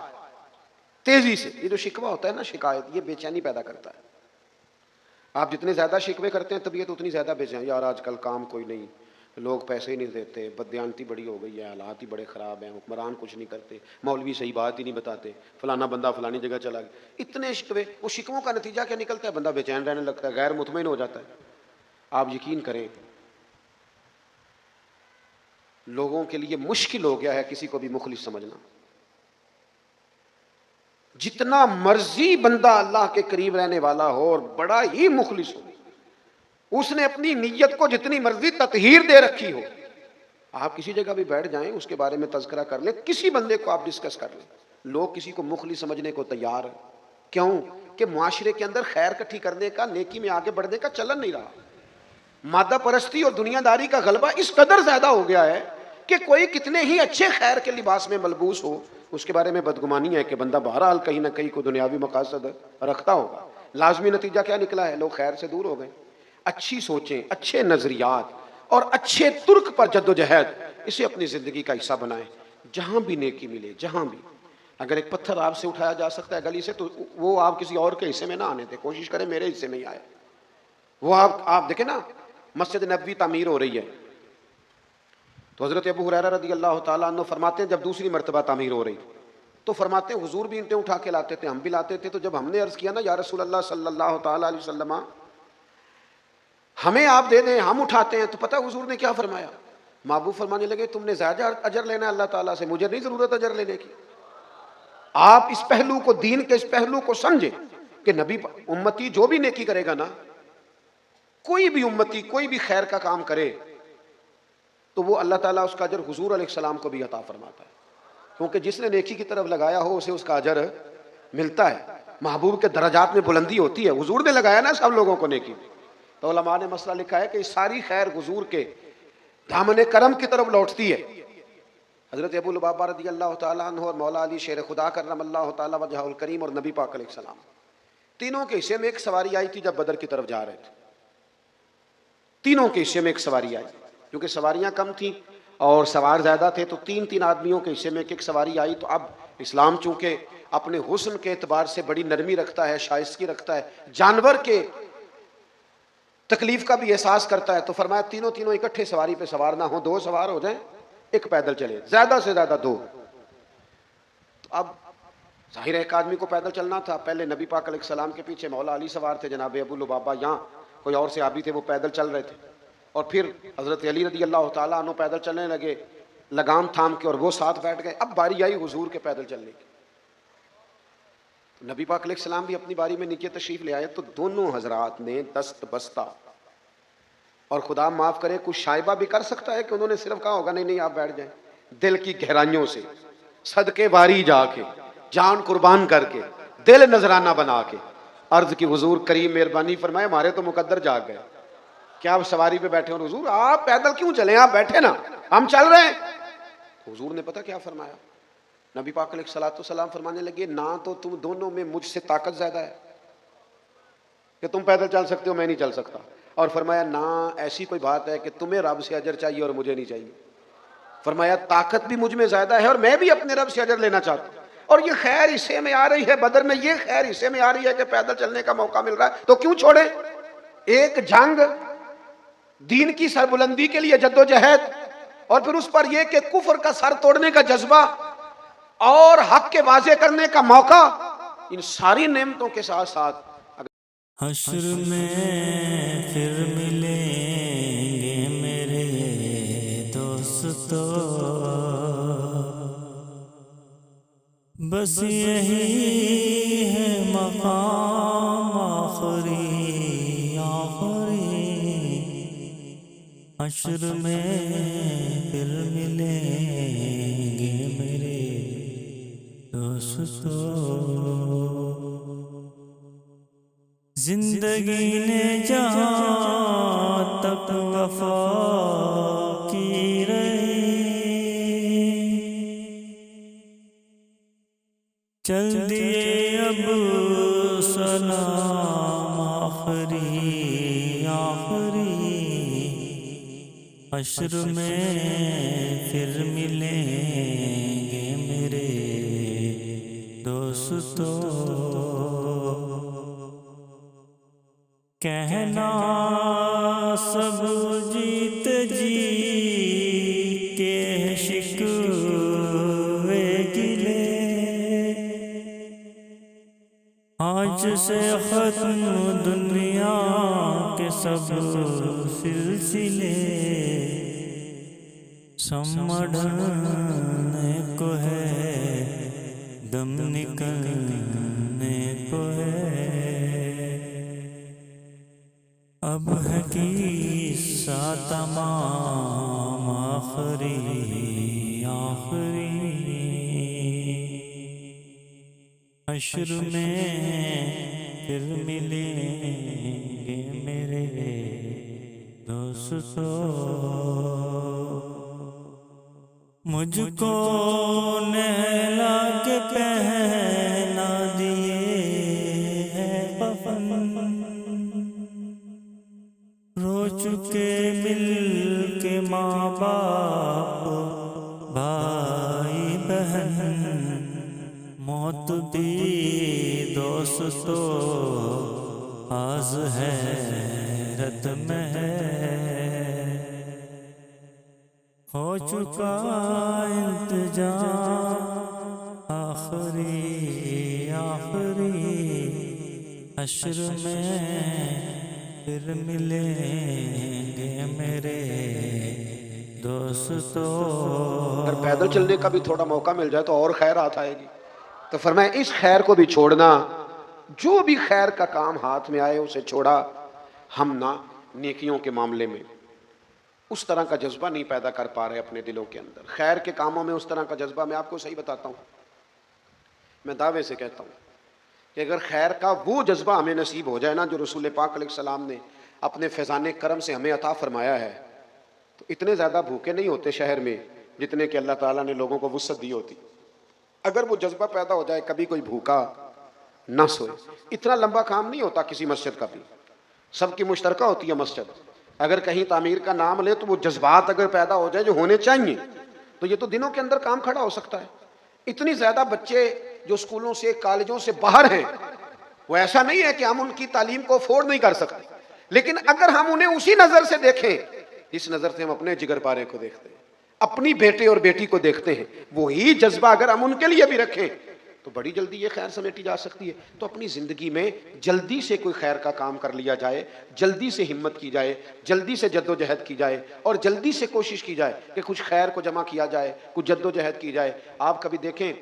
تیزی سے، یہ جو شکوہ ہوتا ہے نا، شکایت، یہ بے چینی پیدا کرتا ہے۔ آپ جتنے زیادہ شکوے کرتے ہیں طبیعت اتنی زیادہ بے چین، یار آج کل کام کوئی نہیں، لوگ پیسے ہی نہیں دیتے، بددیانتی بڑی ہو گئی ہے، حالات ہی بڑے خراب ہیں، حکمران کچھ نہیں کرتے، مولوی صحیح بات ہی نہیں بتاتے، فلانا بندہ فلانی جگہ چلا گیا، اتنے شکوے، وہ شکووں کا نتیجہ کیا نکلتا ہے؟ بندہ بے چین رہنے لگتا ہے، غیر مطمئن ہو جاتا ہے۔ آپ یقین کریں لوگوں کے لیے مشکل ہو گیا ہے کسی کو بھی مخلص سمجھنا۔ جتنا مرضی بندہ اللہ کے قریب رہنے والا ہو اور بڑا ہی مخلص ہو، اس نے اپنی نیت کو جتنی مرضی تطہیر دے رکھی ہو، آپ کسی جگہ بھی بیٹھ جائیں اس کے بارے میں تذکرہ کر لیں، کسی بندے کو آپ ڈسکس کر لیں، لوگ کسی کو مخلص سمجھنے کو تیار ہیں۔ کیوں؟ کہ معاشرے کے اندر خیر کٹھی کرنے کا، نیکی میں آگے بڑھنے کا چلن نہیں رہا۔ مادہ پرستی اور دنیا داری کا غلبہ اس قدر زیادہ ہو گیا ہے کہ کوئی کتنے ہی اچھے خیر کے لباس میں ملبوس ہو، اس کے بارے میں بدگمانی ہے کہ بندہ بہرحال کہیں نہ کہیں کو دنیاوی مقاصد رکھتا ہوگا۔ لازمی نتیجہ کیا نکلا ہے؟ لوگ خیر سے دور ہو گئے۔ اچھی سوچیں، اچھے نظریات اور اچھے ترک پر جد و جہد، اسے اپنی زندگی کا حصہ بنائیں۔ جہاں بھی نیکی ملے، جہاں بھی، اگر ایک پتھر آپ سے اٹھایا جا سکتا ہے گلی سے، تو وہ آپ کسی اور کے حصے میں نہ آنے دیں، کوشش کریں میرے حصے میں ہی آئے۔ وہ آپ دیکھیں نا، مسجد نبوی تعمیر ہو رہی ہے، تو حضرت ابو ہریرہ رضی اللہ تعالیٰ عنہ فرماتے ہیں جب دوسری مرتبہ تعمیر ہو رہی تو فرماتے ہیں حضور بھی اینٹیں اٹھا کے لاتے تھے، ہم بھی لاتے تھے، تو جب ہم نے عرض کیا نا یا رسول اللہ صلی اللہ تعالیٰ علیہ وسلم ہمیں آپ دے دیں، ہم اٹھاتے ہیں، تو پتہ حضور نے کیا فرمایا؟ محبوب فرمانے لگے تم نے زیادہ اجر لینا ہے اللہ تعالیٰ سے، مجھے نہیں ضرورت اجر لینے کی۔ آپ اس پہلو کو، دین کے اس پہلو کو سمجھیں کہ نبی امتی جو بھی نیکی کرے گا نا، کوئی بھی امتی کوئی بھی خیر کا کام کرے تو وہ اللہ تعالیٰ اس کا اجر حضور علیہ السلام کو بھی عطا فرماتا ہے، کیونکہ جس نے نیکی کی طرف لگایا ہو اسے اس کا اجر ملتا ہے۔ محبوب کے درجات میں بلندی ہوتی ہے، حضور نے لگایا نا سب لوگوں کو نیکی، تو علماء نے مسئلہ لکھا ہے کہ ساری خیر حضور کے دامن کرم کی طرف لوٹتی ہے۔ حضرت ابو لبابہ رضی اللہ تعالیٰ عنہ اور مولا علی شیر خدا کرم اللہ تعالیٰ وجہہ الکریم اور نبی پاک علیہ السلام، تینوں کے حصے میں ایک سواری آئی تھی جب بدر کی طرف جا رہے تھے، تینوں کے حصے میں ایک سواری آئی، کیونکہ سواریاں کم تھیں اور سوار زیادہ تھے، تو تین تین آدمیوں کے حصے میں ایک سواری آئی۔ تو اب اسلام چونکہ اپنے حسن کے اعتبار سے بڑی نرمی رکھتا ہے، شائستگی رکھتا ہے، جانور کے تکلیف کا بھی احساس کرتا ہے، تو فرمایا تینوں اکٹھے سواری پہ سوار نہ ہوں، دو سوار ہو جائیں، ایک پیدل چلے، زیادہ سے زیادہ دو۔ تو اب ظاہر ہے ایک آدمی کو پیدل چلنا تھا، پہلے نبی پاک علیہ السلام کے پیچھے مولا علی سوار تھے، جناب ابو لبابہ یہاں کوئی اور صحابی تھے وہ پیدل چل رہے تھے، اور پھر حضرت علی رضی اللہ تعالیٰ عنہ پیدل چلنے لگے لگام تھام کے، اور وہ ساتھ بیٹھ گئے۔ اب باری آئی حضور کے پیدل چلنے کی، نبی پاک علیہ السلام بھی اپنی باری میں نیچے تشریف لے آئے، تو دونوں حضرات نے دست بستہ، اور خدا معاف کرے کچھ شائبہ بھی کر سکتا ہے کہ انہوں نے صرف کہا ہوگا نہیں آپ بیٹھ جائیں، دل کی گہرائیوں سے صدقے باری جا کے، جان قربان کر کے، دل نذرانہ بنا کے عرض کی حضور کریم مہربانی فرمائے ہمارے تو مقدر جاگ گئے، کیا آپ سواری پہ بیٹھے ہو؟ حضور آپ پیدل کیوں چلیں، آپ بیٹھے نا، ہم چل رہے ہیں۔ حضور نے پتہ کیا فرمایا؟ نبی پاک علیہ الصلوۃ والسلام فرمانے لگے نہ تو تم دونوں میں مجھ سے طاقت زیادہ ہے کہ تم پیدل چل سکتے ہو، میں نہیں چل سکتا، اور فرمایا نہ ایسی کوئی بات ہے کہ تمہیں رب سے اجر چاہیے اور مجھے نہیں چاہیے۔ فرمایا طاقت بھی مجھ میں زیادہ ہے اور میں بھی اپنے رب سے اجر لینا چاہتا ہوں، اور یہ خیر حصے میں آ رہی ہے، بدر میں یہ خیر حصے میں آ رہی ہے کہ پیدل چلنے کا موقع مل رہا ہے، تو کیوں چھوڑیں؟ ایک جنگ دین کی سربلندی کے لیے جد و جہد، اور پھر اس پر یہ کہ کفر کا سر توڑنے کا جذبہ اور حق کے واضح کرنے کا موقع، ان ساری نعمتوں کے ساتھ ساتھ حشر میں پھر ملیں گے میرے دوستو، بس یہی ہے مقام آخری حشر میں پھر ملیں گے میرے دوستو، زندگی نے جہاں تک وفا حشر میں پھر ملیں گے میرے دوستو، کہنا سب جیت جی کے شکوے گلے، آج سے ختم دنیا کے سب سلسلے، سمڑنے کو ہے دم نکلنے کو ہے، اب ہے قصہ تمام آخری آخری، حشر میں پھر ملیں گے میرے دوستو، مجھ کو نہلا کے پہنا دیے ہے کفن، رو چکے مل کے ماں باپ بھائی بہن، موت بھی دوستو آز حیرت میں ہے، ہو چکا انتظام آخری آخری، حشر میں پھر ملیں گے میرے دوستو۔ اگر پیدل چلنے کا بھی تھوڑا موقع مل جائے تو اور خیر ہاتھ آئے گی، تو فرمایا اس خیر کو بھی چھوڑنا، جو بھی خیر کا کام ہاتھ میں آئے اسے چھوڑا، ہم نہ نیکیوں کے معاملے میں اس طرح کا جذبہ نہیں پیدا کر پا رہے اپنے دلوں کے اندر، خیر کے کاموں میں اس طرح کا جذبہ، میں آپ کو صحیح بتاتا ہوں، میں دعوے سے کہتا ہوں کہ اگر خیر کا وہ جذبہ ہمیں نصیب ہو جائے نا جو رسول پاک علیہ السلام نے اپنے فیضان کرم سے ہمیں عطا فرمایا ہے، تو اتنے زیادہ بھوکے نہیں ہوتے شہر میں جتنے کہ اللہ تعالیٰ نے لوگوں کو وسعت دی ہوتی۔ اگر وہ جذبہ پیدا ہو جائے کبھی کوئی بھوکا نہ سوئے، اتنا لمبا کام نہیں ہوتا کسی مسجد کا بھی، سب کی مشترکہ ہوتی ہے مسجد، اگر کہیں تعمیر کا نام لے تو وہ جذبات اگر پیدا ہو جائے جو ہونے چاہیے تو یہ تو دنوں کے اندر کام کھڑا ہو سکتا ہے۔ اتنی زیادہ بچے جو اسکولوں سے کالجوں سے باہر ہیں، وہ ایسا نہیں ہے کہ ہم ان کی تعلیم کو افورڈ نہیں کر سکتے، لیکن اگر ہم انہیں اسی نظر سے دیکھیں جس نظر سے ہم اپنے جگر پارے کو دیکھتے ہیں، اپنی بیٹے اور بیٹی کو دیکھتے ہیں، وہی جذبہ اگر ہم ان کے لیے بھی رکھیں تو بڑی جلدی یہ خیر سمیٹی جا سکتی ہے۔ تو اپنی زندگی میں جلدی سے کوئی خیر کا کام کر لیا جائے، جلدی سے ہمت کی جائے، جلدی سے جد و جہد کی جائے، اور جلدی سے کوشش کی جائے کہ کچھ خیر کو جمع کیا جائے، کچھ جد و جہد کی جائے۔ آپ کبھی دیکھیں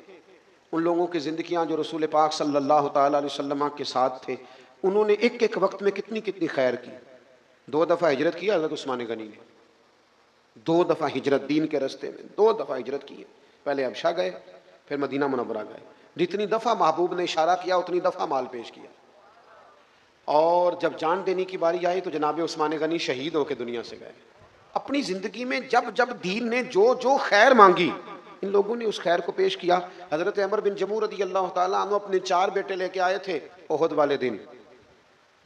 ان لوگوں کی زندگیاں جو رسول پاک صلی اللہ تعالیٰ علیہ وسلم کے ساتھ تھے، انہوں نے ایک ایک وقت میں کتنی کتنی خیر کی۔ 2 دفعہ ہجرت کی حضرت عثمان غنی نے، 2 دفعہ ہجرت دین کے راستے میں 2 دفعہ ہجرت کی ہے، پہلے حبشہ گئے پھر مدینہ منورہ گئے، جتنی دفعہ محبوب نے اشارہ کیا اتنی دفعہ مال پیش کیا، اور جب جان دینے کی باری آئی تو جناب عثمان غنی شہید ہو کے دنیا سے گئے۔ اپنی زندگی میں جب جب دین نے جو جو خیر مانگی ان لوگوں نے اس خیر کو پیش کیا۔ حضرت عمر بن جموح رضی اللہ تعالیٰ عنہ اپنے 4 بیٹے لے کے آئے تھے احد والے دن،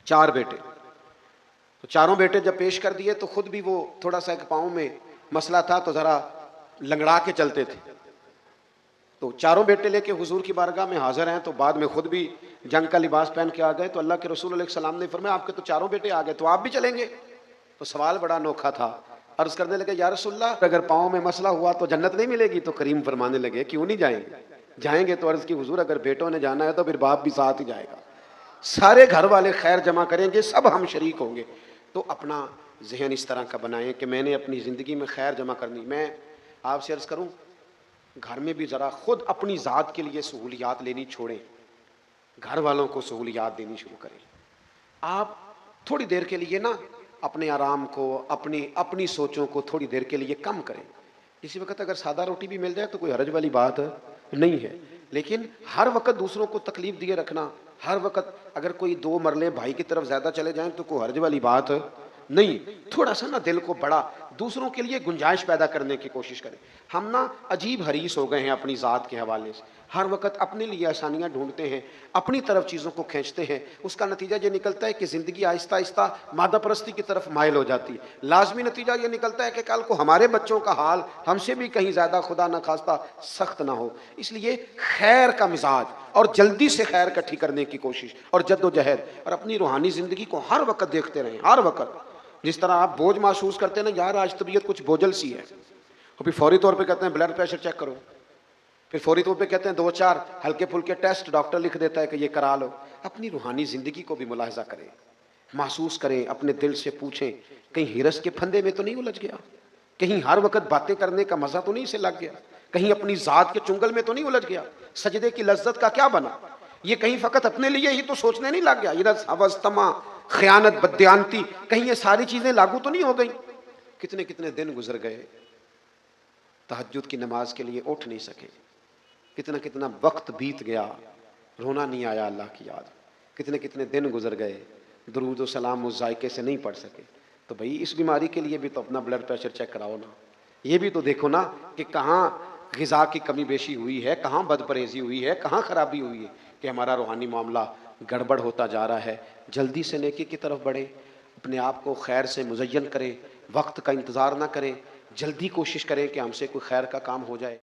4 بیٹے، تو چاروں بیٹے جب پیش کر دیے تو خود بھی وہ تھوڑا سا ایک پاؤں میں مسئلہ تھا تو ذرا لنگڑا کے چلتے تھے، تو 4 بیٹے لے کے حضور کی بارگاہ میں حاضر ہیں، تو بعد میں خود بھی جنگ کا لباس پہن کے آ گئے، تو اللہ کے رسول علیہ السلام نے فرمایا آپ کے تو 4 بیٹے آ گئے تو آپ بھی چلیں گے؟ تو سوال بڑا انوکھا تھا، عرض کرنے لگے یا رسول اللہ اگر پاؤں میں مسئلہ ہوا تو جنت نہیں ملے گی؟ تو کریم فرمانے لگے کیوں نہیں جائیں گے؟ جائیں گے۔ تو عرض کی حضور اگر بیٹوں نے جانا ہے تو پھر باپ بھی ساتھ ہی جائے گا، سارے گھر والے خیر جمع کریں گے، سب ہم شریک ہوں گے۔ تو اپنا ذہن اس طرح کا بنائیں کہ میں نے اپنی زندگی میں خیر جمع کرنی۔ میں آپ سے عرض کروں گھر میں بھی ذرا خود اپنی ذات کے لیے سہولیات لینی چھوڑیں، گھر والوں کو سہولیات دینی شروع کریں۔ آپ تھوڑی دیر کے لیے نا اپنے آرام کو، اپنی سوچوں کو تھوڑی دیر کے لیے کم کریں۔ اسی وقت اگر سادہ روٹی بھی مل جائے تو کوئی حرج والی بات نہیں ہے، لیکن ہر وقت دوسروں کو تکلیف دیے رکھنا، ہر وقت اگر کوئی 2 مرلے بھائی کی طرف زیادہ چلے جائیں تو کوئی حرج والی بات نہیں۔ تھوڑا سا نا دل کو بڑا دوسروں کے لیے گنجائش پیدا کرنے کی کوشش کریں۔ ہم نا عجیب حریص ہو گئے ہیں اپنی ذات کے حوالے سے، ہر وقت اپنے لیے آسانیاں ڈھونڈتے ہیں، اپنی طرف چیزوں کو کھینچتے ہیں، اس کا نتیجہ یہ نکلتا ہے کہ زندگی آہستہ آہستہ مادہ پرستی کی طرف مائل ہو جاتی ہے۔ لازمی نتیجہ یہ نکلتا ہے کہ کل کو ہمارے بچوں کا حال ہم سے بھی کہیں زیادہ خدا نہ خواستہ سخت نہ ہو۔ اس لیے خیر کا مزاج اور جلدی سے خیر اکٹھی کرنے کی کوشش اور جد و جہد، اور اپنی روحانی زندگی کو ہر وقت دیکھتے رہیں، ہر وقت۔ جس طرح آپ بوجھ محسوس کرتے ہیں نا، یار آج طبیعت کچھ بوجھل سی ہے، اور پھر فوری طور پہ کہتے ہیں بلڈ پریشر چیک کرو، پھر فوری طور پہ کہتے ہیں 2-4 ہلکے پھلکے ٹیسٹ ڈاکٹر لکھ دیتا ہے کہ یہ کرا لو۔ اپنی روحانی زندگی کو بھی ملاحظہ کریں، محسوس کریں، اپنے دل سے پوچھیں کہیں ہرس کے پھندے میں تو نہیں الجھ گیا، کہیں ہر وقت باتیں کرنے کا مزہ تو نہیں سے لگ گیا، کہیں اپنی ذات کے چنگل میں تو نہیں الجھ گیا، سجدے کی لذت کا کیا بنا، یہ کہیں فقط اپنے لیے ہی تو سوچنے نہیں لگ گیا، یہ حوث طمع خیانت بددیانتی، کہیں یہ ساری چیزیں لاگو تو نہیں ہو گئی۔ کتنے کتنے دن گزر گئے تہجد کی نماز کے لیے اٹھ نہیں سکے، کتنا کتنا وقت بیت گیا، رونا نہیں آیا اللہ کی یاد، کتنے کتنے دن گزر گئے، درود و سلام اس ذائقے سے نہیں پڑھ سکے۔ تو بھئی اس بیماری کے لیے بھی تو اپنا بلڈ پریشر چیک کراؤ نا، یہ بھی تو دیکھو نا کہ کہاں غذا کی کمی بیشی ہوئی ہے، کہاں بد پرہیزی ہوئی ہے، کہاں خرابی ہوئی ہے کہ ہمارا روحانی معاملہ گڑبڑ ہوتا جا رہا ہے۔ جلدی سے نیکی کی طرف بڑھیں، اپنے آپ کو خیر سے مزین کریں، وقت کا انتظار نہ کریں، جلدی کوشش کریں کہ ہم سے کوئی خیر کا کام ہو جائے۔